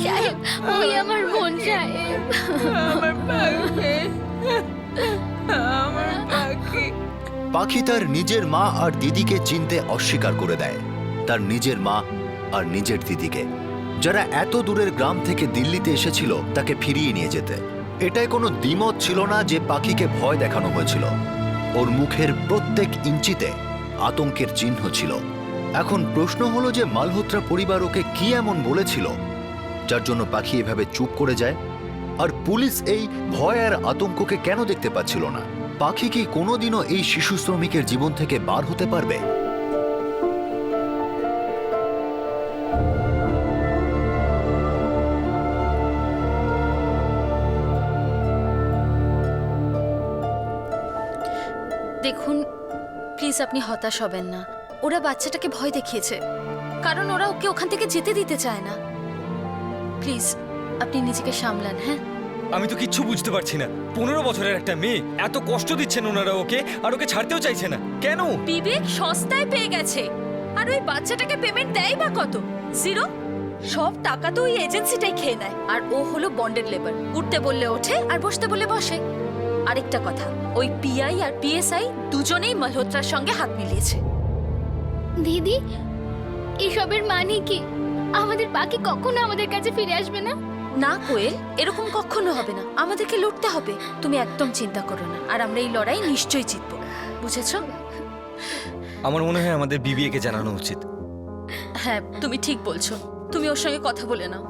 সাহেব, ওই আমার বোন সাহেব। আমার পাখি, আমার পাখি। পাখি তার নিজের মা আর দিদিকে চিনতে অস্বীকার করে দেয়। তার নিজের মা আর নিজের দিদিকে, যারা এত দূরের গ্রাম থেকে দিল্লিতে এসেছিল তাকে ফিরিয়ে নিয়ে যেতে। এটাই কোনো দ্বিমত ছিল না যে পাখিকে ভয় দেখানো হয়েছিল। ওর মুখের প্রত্যেক ইঞ্চিতে আতঙ্কের চিহ্ন ছিল। এখন প্রশ্ন হলো যে মালহোত্রা পরিবার ওকে কি এমন বলেছিল যার জন্য পাখি এভাবে চুপ করে যায়? আর পুলিশ এই ভয় আর আতঙ্ককে কেন দেখতে পাচ্ছিল না? পাখি কি কোনোদিনও এই শিশু শ্রমিকের জীবন থেকে বার হতে পারবে? দেখুন প্লিজ, আপনি হতাশ হবেন না। ওরা বাচ্চাটাকে ভয় দেখিয়েছে, কারণ ওরা ওকে ওখান থেকে যেতে দিতে চায় না। প্লিজ আপনি নিজেকে সামলান। হ্যাঁ, আমি তো কিচ্ছু বুঝতে পারছি না। 15 বছরের একটা মেয়ে, এত কষ্ট দিচ্ছেন ওনারা ওকে, আর ওকে ছাড়তেও চাইছে না কেন? বিবেক সস্তায় পেয়ে গেছে। আর ওই বাচ্চাটাকে পেমেন্ট দেয় বা কত? 0। সব টাকা তো ওই এজেন্সিটাই খেয়ে নেয়। আর ও হলো বন্ডেড লেবার। উঠতে বললে ওঠে আর বসতে বললে বসে। আরেকটা কথা, ওই পিআই আর পিএসআই দুজনেই মালহোত্রার সঙ্গে হাত মিলিয়েছে। দিদি, এসবের মানে কি? আমাদের পাখি কখনো আমাদের কাছে ফিরে আসবে না? না কোয়েল, এরকম কখনো হবে না। আমাদেরকে লড়তে হবে। তুমি একদম চিন্তা করো না, আর আমরা এই লড়াই নিশ্চয়ই জিতবো। বুঝেছো? আমার মনে হয় আমাদের বিবিএকে জানানো উচিত। হ্যাঁ, তুমি ঠিক বলছো। তুমি ওর সঙ্গে কথা বলে নাও।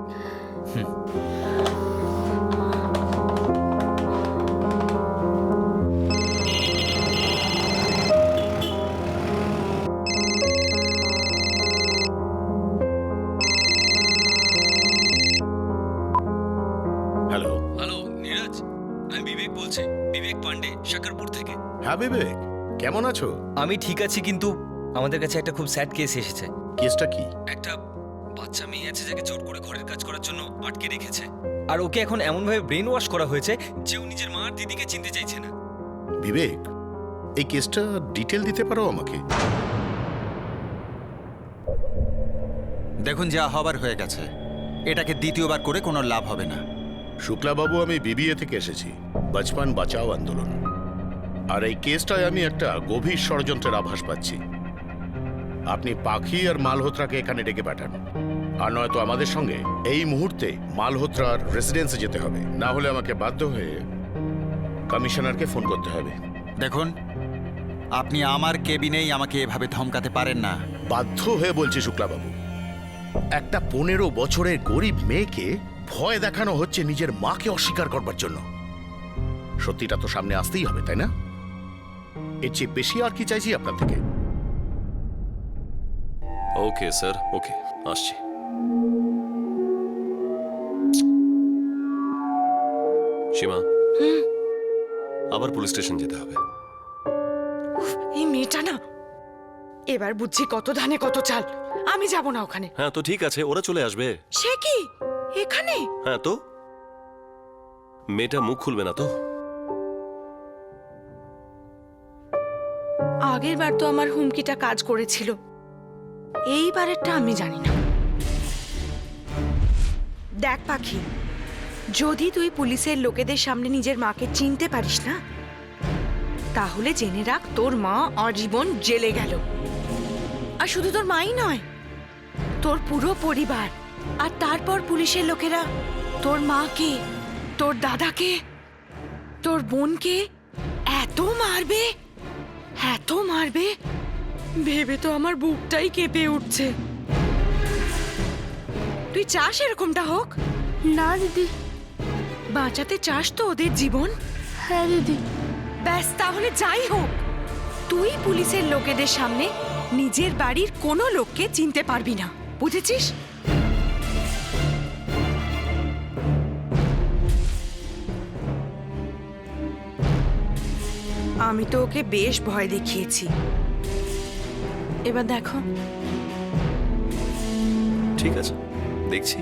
বিবেক পান্ডে শাকারপুর থেকে। হ্যাঁ বিবেক, কেমন আছো? আমি ঠিক আছি, কিন্তু আমাদের কাছে একটা খুব স্যাড কেস এসেছে। কেসটা কি? একটা বাচ্চা মেয়ে আছে যাকে জোর করে ঘরের কাজ করার জন্য আটকে রেখেছে, আর ওকে এখন এমনভাবে ব্রেন ওয়াশ করা হয়েছে যে ও নিজের মা আর দিদিকে চিনতে চাইছে না। বিবেক, এই কেসটা ডিটেল দিতে পারো আমাকে? দেখুন, যা হবার হয়ে গেছে, এটাকে দ্বিতীয়বার করে কোনো লাভ হবে না। শুক্লাবাবু, আমি বিবিএ থেকে এসেছি, বাচপান বাঁচাও আন্দোলন। আর এই কেসটায় আমি একটা গভীর ষড়যন্ত্রের আভাস পাচ্ছি। আপনি পাখি আর মালহোত্রাকে এখানে ডেকে পাঠান, আর নয়তো আমাদের সঙ্গে এই মুহূর্তে মালহোত্রার রেসিডেন্সে যেতে হবে, না হলে আমাকে বাধ্য হয়ে কমিশনারকে ফোন করতে হবে। দেখুন, আপনি আমার কেবিনেই আমাকে এভাবে ধমকাতে পারেন না। বাধ্য হয়ে বলছি শুক্লাবাবু, একটা 15 বছরের গরিব মেয়েকে ভয় দেখানো হচ্ছে নিজের মাকে অস্বীকার করবার জন্য। সত্যিটা তো সামনে আসতেই হবে, তাই না? এর চেয়ে বেশি আর কি চাইছি আপনার থেকে? ওকে স্যার, ওকে, আসছি। সীমা, আবার পুলিশ স্টেশন যেতে হবে। এই মেয়েটা না, এবার বুঝছি কত ধানে কত চাল। আমি যাব না ওখানে। হ্যাঁ তো ঠিক আছে, ওরা চলে আসবে। সে কি এখানে? হ্যাঁ তো মেয়েটা মুখ খুলবে না তো? আগের বার তো আমার হুমকিটা কাজ করেছিল, এইবারেরটা আমি জানি না। দেখ পাখি, যদি তুই পুলিশের লোকেদের সামনে নিজের মাকে চিনতে পারিস না, তাহলে জেনে রাখ তোর মা আজীবন জেলে গেল। আর শুধু তোর মাই নয়, তোর পুরো পরিবার। আর তারপর পুলিশের লোকেরা তোর মাকে, তোর দাদাকে, তোর বোনকে এত মারবে, এত মারবে, ভেবে তো আমার বুকটাই কেঁপে উঠছে। তুই চাস এরকমটা হোক? না দিদি। বাঁচাতে চাস তো ওদের জীবন? হ্যাঁ দিদি। ব্যাস, তাহলে যাই হোক, তুই পুলিশের লোকেদের সামনে নিজের বাড়ির কোনো লোককে চিনতে পারবি না, বুঝেছিস? আমি তো ওকে বেশ ভয় দেখিয়েছি, এবার দেখো। ঠিক আছে, দেখছি।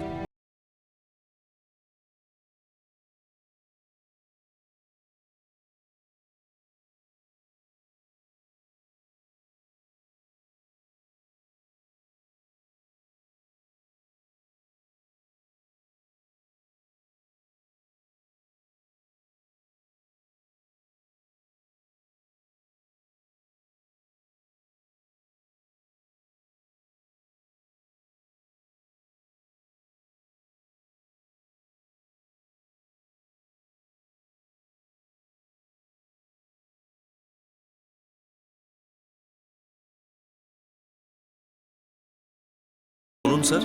বলুন স্যার,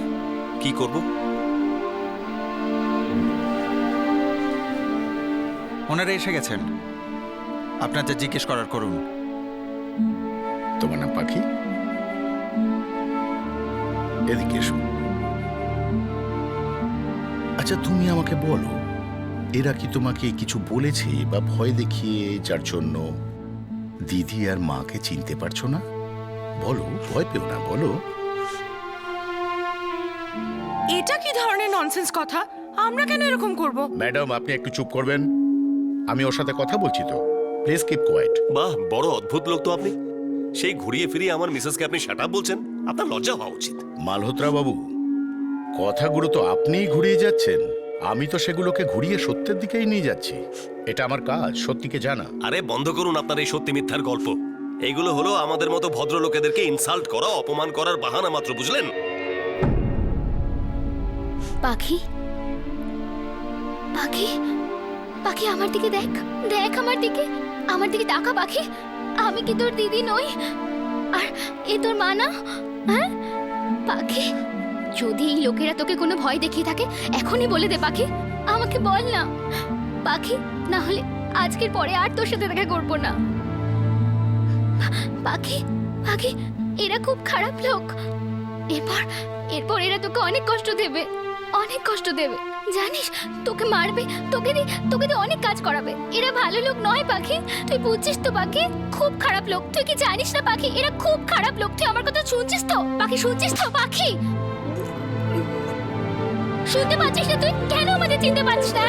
কি করব? ওনারা এসে গেছেন, আপনার যা জিজ্ঞেস করার করুন। তোমার নাম পাখি? এদিকে এসো। আচ্ছা, তুমি আমাকে বলো, এরা কি তোমাকে কিছু বলেছে বা ভয় দেখিয়ে, যার জন্য দিদি আর মাকে চিনতে পারছো না? বলো, ভয় পেও না, বলো। এটা কি ধরনের ননসেন্স কথা? আমরা কেন এরকম করব? ম্যাডাম, আপনি একটু চুপ করবেন? আমি ওর সাথে কথা বলছি তো, প্লিজ কিপ কোয়াইট। বাহ, বড় অদ্ভুত লোক তো আপনি। সেই ঘুরিয়ে ফিরিয়ে আমার মিসেসকে আপনি শাট আপ বলছেন? আপনার লজ্জা হওয়া উচিত। মালহোত্রা বাবু, কথাগুলো তো আপনিই ঘুরিয়ে যাচ্ছেন, আমি তো সেগুলোকে ঘুরিয়ে সত্যের দিকেই নিয়ে যাচ্ছি। এটা আমার কাজ, সত্যিকে জানা। আরে বন্ধ করুন আপনার এই সত্যি মিথ্যার গল্প। এইগুলো হলো আমাদের মতো ভদ্রলোকেদেরকে ইনসাল্ট করা, অপমান করার বাহানা মাত্র, বুঝলেন? পাখি, পাখি, পাখি, আমার দিকে দেখ, দেখ আমার দিকে, আমার দিকে তাকা পাখি। আমি কি তোর দিদি নই? আর এ তোর মা না? হ্যাঁ পাখি, যদি এই লোকেরা তোকে কোনো ভয় দেখিয়ে থাকে, এখনই বলে দে পাখি, আমাকে বল না পাখি, না হলে আজকের পরে আর তোর সাথে দেখা করবো না। পাখি, পাখি, এরা খুব খারাপ লোক। এরপর এরা তোকে অনেক কষ্ট দেবে। অনেক কষ্ট দেবে জানিস, তোকে মারবে, তোকে দিয়ে অনেক কাজ করাবে। এরা ভালো লোক নয় পাখি, তুই বুঝছিস তো পাখি? খুব খারাপ লোক। তুই কি জানিস না পাখি, এরা খুব খারাপ লোক। তুই আমার কথা শুনছিস তো পাখি? শুনছিস তো পাখি? শুনতে পাচ্ছিস না তুই? কেন আমাদের চিনতে পারছিস না?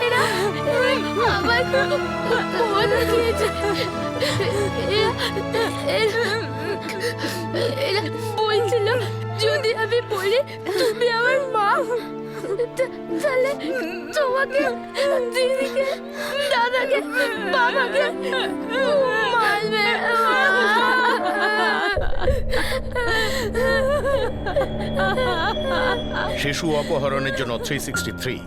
এরা আমার কথা দিয়েছে। এরা বলছিল যদি আমি বলি তুমি আমার মা, তাহলে তোমাকে, দিদিকে, দাদাকে, বাবাকে মারবে। শিশু অপহরণের জন্য 363,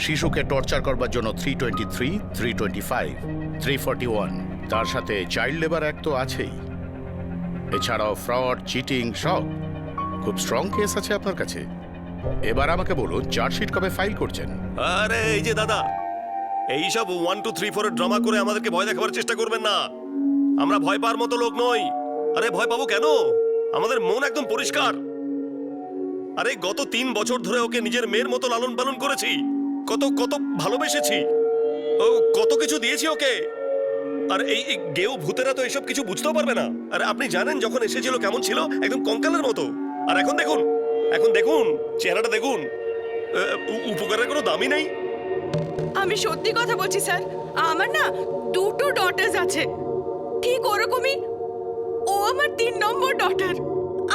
শিশুকে টর্চার করবার জন্য 323, 325, 341, তার সাথে চাইল্ড লেবার অ্যাক্ট তো আছেই। এছাড়াও ফ্রড, চিটিং সব। খুব স্ট্রং কেস আছে আপনার কাছে। এবার আমাকে বলুন চার্জশিট কবে ফাইল করছেন? আরে এই যে দাদা, এইসব 1, 2, 3, 4 এর ড্রামা করে আমাদেরকে ভয় দেখাবার চেষ্টা করবেন না। আমরা ভয় পাওয়ার মতো লোক নই। আরে ভয় পাবো কেন? আমাদের মন একদম পরিষ্কার। আরে গত 3 বছর ধরে ওকে নিজের মেয়ের মতো লালন পালন করেছি। কত কত ভালোবেসেছি, ও কত কিছু দিয়েছি ওকে। আর এই গেও ভূতেরা তো এসব কিছু বুঝতেও পারবে না। আরে আপনি জানেন যখন এসেছিল কেমন ছিল, একদম কঙ্কালের মতো। আর এখন দেখুন, এখন দেখুন চেহারাটা দেখুন, উপকারের কোনো দামই নেই। আমি সত্যি কথা বলছি স্যার, আমার না 2 ডটার্স আছে, ঠিক ওরকমই। ও আমার 3 নম্বর ডটার।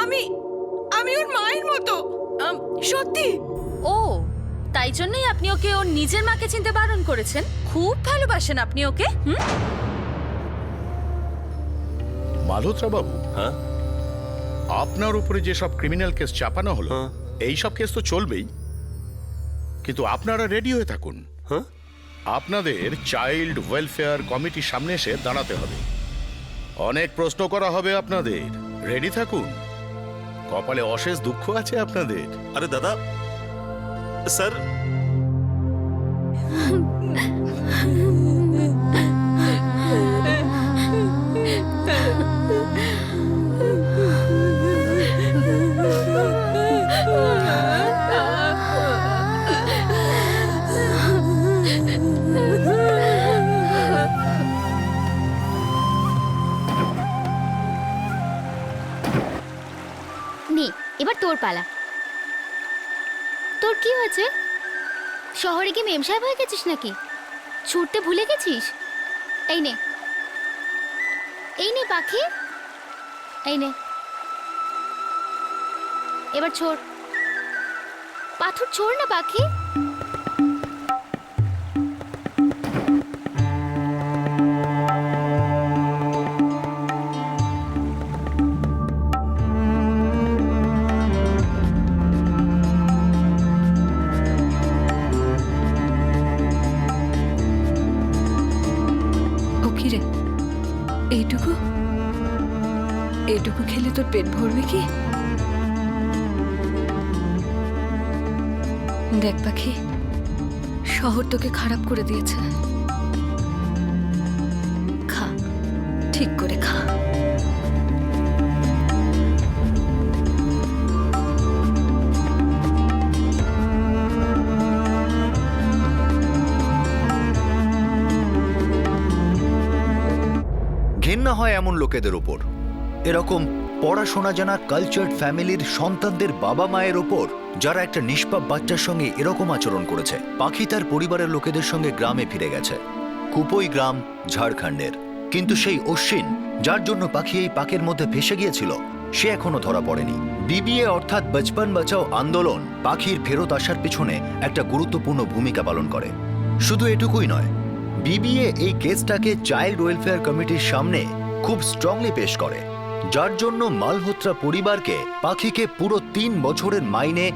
আমি ওর মায়ের মতো, সত্যি। ও তাই জন্যই আপনি ওকে ওর নিজের মাকে চিনতে বারণ করেছেন? খুব ভালোবাসেন আপনি ওকে। মালহোত্রা বাবু, হ্যাঁ, আপনার উপরে যে সব ক্রিমিনাল কেস চাপানো হলো, এই সব কেস তো চলবেই, কিন্তু আপনারা রেডি হয়ে থাকুন। হ্যাঁ, আপনাদের চাইল্ড ওয়েলফেয়ার কমিটির সামনে এসে দাঁড়াতে হবে। অনেক প্রশ্ন করা হবে আপনাদের। রেডি থাকুন, কপালে অশেষ দুঃখ আছে আপনাদের। আরে দাদা, স্যার নে, এবার তোর পালা। তোর কি হয়েছে? শহরে কি মেম সাহেব হয়ে গেছিস নাকি? ছুটতে ভুলে গেছিস? এই নে, এই নে পাখি, এই নে। এবার ছোড়, পাথর ছোড় না পাখি। এইটুকু এইটুকু খেলে তোর পেট ভরবে কি? দেখ পাখি, শহর তোকে খারাপ করে দিয়েছে। খা, ঠিক করে খা। ঘেন্না হয় এমন লোকেদের ওপর, এরকম পড়াশোনা জানা কালচার্ড ফ্যামিলির সন্তানদের বাবা মায়ের ওপর, যারা একটা নিষ্পাপ বাচ্চার সঙ্গে এরকম আচরণ করেছে। পাখি তার পরিবারের লোকেদের সঙ্গে গ্রামে ফিরে গেছে, কুপই গ্রাম ঝাড়খণ্ডের। কিন্তু সেই অশ্বিন, যার জন্য পাখি এই পাকের মধ্যে ফেসে গিয়েছিল, সে এখনো ধরা পড়েনি। বিবিএ অর্থাৎ বচপন বাঁচাও আন্দোলন পাখির ফেরত আসার পিছনে একটা গুরুত্বপূর্ণ ভূমিকা পালন করে। শুধু এটুকুই নয়, বিবিএ এই কেসটাকে চাইল্ড ওয়েলফেয়ার কমিটির সামনে খুব স্ট্রংলি পেশ করে, যার জন্য মালহোত্রা পরিবারকে পাখিকে পুরো 3 বছরের মাইনে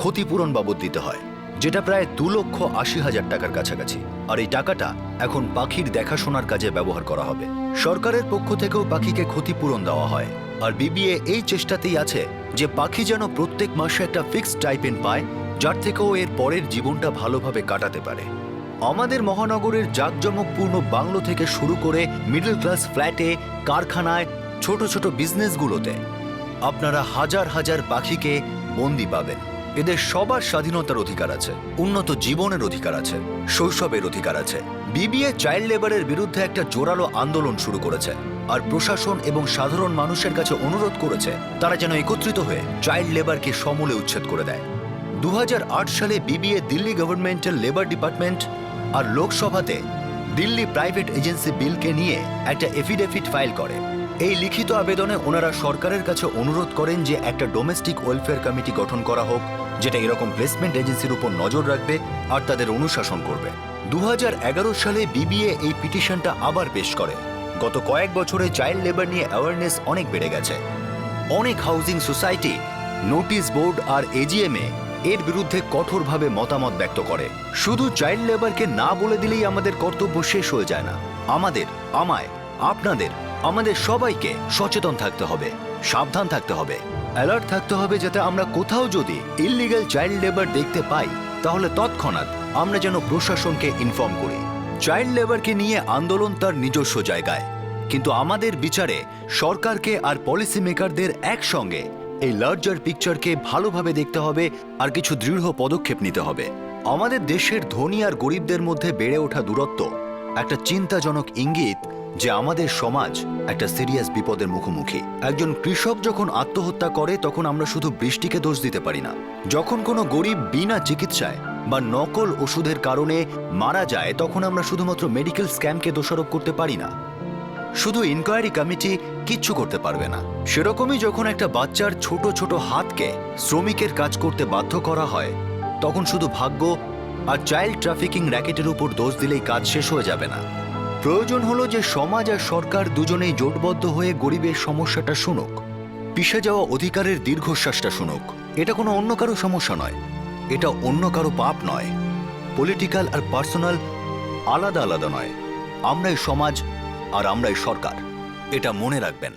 ক্ষতিপূরণ বাবদ দিতে হয়, যেটা প্রায় 2,80,000 টাকার কাছাকাছি। আর এই টাকাটা এখন পাখির দেখাশোনার কাজে ব্যবহার করা হবে। সরকারের পক্ষ থেকেও পাখিকে ক্ষতিপূরণ দেওয়া হয়। আর বিবিএ এই চেষ্টাতেই আছে যে পাখি যেন প্রত্যেক মাসে একটা ফিক্সড স্টাইপেন্ড পায়, যার থেকেও এর পরের জীবনটা ভালোভাবে কাটাতে পারে। আমাদের মহানগরের জাঁকজমকপূর্ণ বাংলো থেকে শুরু করে মিডল ক্লাস ফ্ল্যাটে, কারখানায়, ছোট ছোট বিজনেসগুলোতে আপনারা হাজার হাজার পাখিকে বন্দি পাবেন। এদের সবার স্বাধীনতার অধিকার আছে, উন্নত জীবনের অধিকার আছে, শৈশবের অধিকার আছে। বিবিএ চাইল্ড লেবারের বিরুদ্ধে একটা জোরালো আন্দোলন শুরু করেছে আর প্রশাসন এবং সাধারণ মানুষের কাছে অনুরোধ করেছে তারা যেন একত্রিত হয়ে চাইল্ড লেবারকে সমূলে উচ্ছেদ করে দেয়। 2008 সালে বিবিএ দিল্লি গভর্নমেন্টের লেবার ডিপার্টমেন্ট আর লোকসভাতে দিল্লি প্রাইভেট এজেন্সি বিলকে নিয়ে একটা এফিডেভিট ফাইল করে। এই লিখিত আবেদনে ওনারা সরকারের কাছে অনুরোধ করেন যে একটা ডোমেস্টিক ওয়েলফেয়ার কমিটি গঠন করা হোক, যেটা এরকম প্লেসমেন্ট এজেন্সির উপর নজর রাখবে আর তাদের অনুশাসন করবে। 2011 সালে বিবিএ এই পিটিশনটা আবার পেশ করে। গত কয়েক বছরে চাইল্ড লেবার নিয়ে অ্যাওয়ারনেস অনেক বেড়ে গেছে। অনেক হাউজিং সোসাইটি, নোটিশ বোর্ড আর এজিএমএ এর বিরুদ্ধে কঠোরভাবে মতামত ব্যক্ত করে। শুধু চাইল্ড লেবারকে না বলে দিলেই আমাদের কর্তব্য শেষ হয়ে যায় না। আমায়, আপনাদের, আমাদের সবাইকে সচেতন থাকতে হবে, সাবধান থাকতে হবে, অ্যালার্ট থাকতে হবে, যাতে আমরা কোথাও যদি ইললিগ্যাল চাইল্ড লেবার দেখতে পাই তাহলে তৎক্ষণাৎ আমরা যেন প্রশাসনকে ইনফর্ম করি। চাইল্ড লেবারকে নিয়ে আন্দোলন তার নিজস্ব জায়গায়, কিন্তু আমাদের বিচারে সরকারকে আর পলিসি মেকারদের একসঙ্গে এই লার্জার পিকচারকে ভালোভাবে দেখতে হবে আর কিছু দৃঢ় পদক্ষেপ নিতে হবে। আমাদের দেশের ধনী আর গরিবদের মধ্যে বেড়ে ওঠা দূরত্ব একটা চিন্তাজনক ইঙ্গিত যে আমাদের সমাজ একটা সিরিয়াস বিপদের মুখোমুখি। একজন কৃষক যখন আত্মহত্যা করে তখন আমরা শুধু বৃষ্টিকে দোষ দিতে পারি না। যখন কোনো গরিব বিনা চিকিৎসায় বা নকল ওষুধের কারণে মারা যায় তখন আমরা শুধুমাত্র মেডিকেল স্ক্যামকে দোষারোপ করতে পারি না। শুধু ইনকোয়ারি কমিটি কিচ্ছু করতে পারবে না। সেরকমই যখন একটা বাচ্চার ছোট ছোট হাতকে শ্রমিকের কাজ করতে বাধ্য করা হয় তখন শুধু ভাগ্য আর চাইল্ড ট্রাফিকিং র্যাকেটের উপর দোষ দিলেই কাজ শেষ হয়ে যাবে না। প্রয়োজন হলো যে সমাজ আর সরকার দুজনেই জোটবদ্ধ হয়ে গরিবের সমস্যাটা শুনুক, পিষে যাওয়া অধিকারের দীর্ঘশ্বাসটা শুনুক। এটা কোনো অন্য কারো সমস্যা নয়, এটা অন্য কারো পাপ নয়। পলিটিক্যাল আর পার্সোনাল আলাদা আলাদা নয়। আমরাই সমাজ আর আমরাই সরকার, এটা মনে রাখবেন।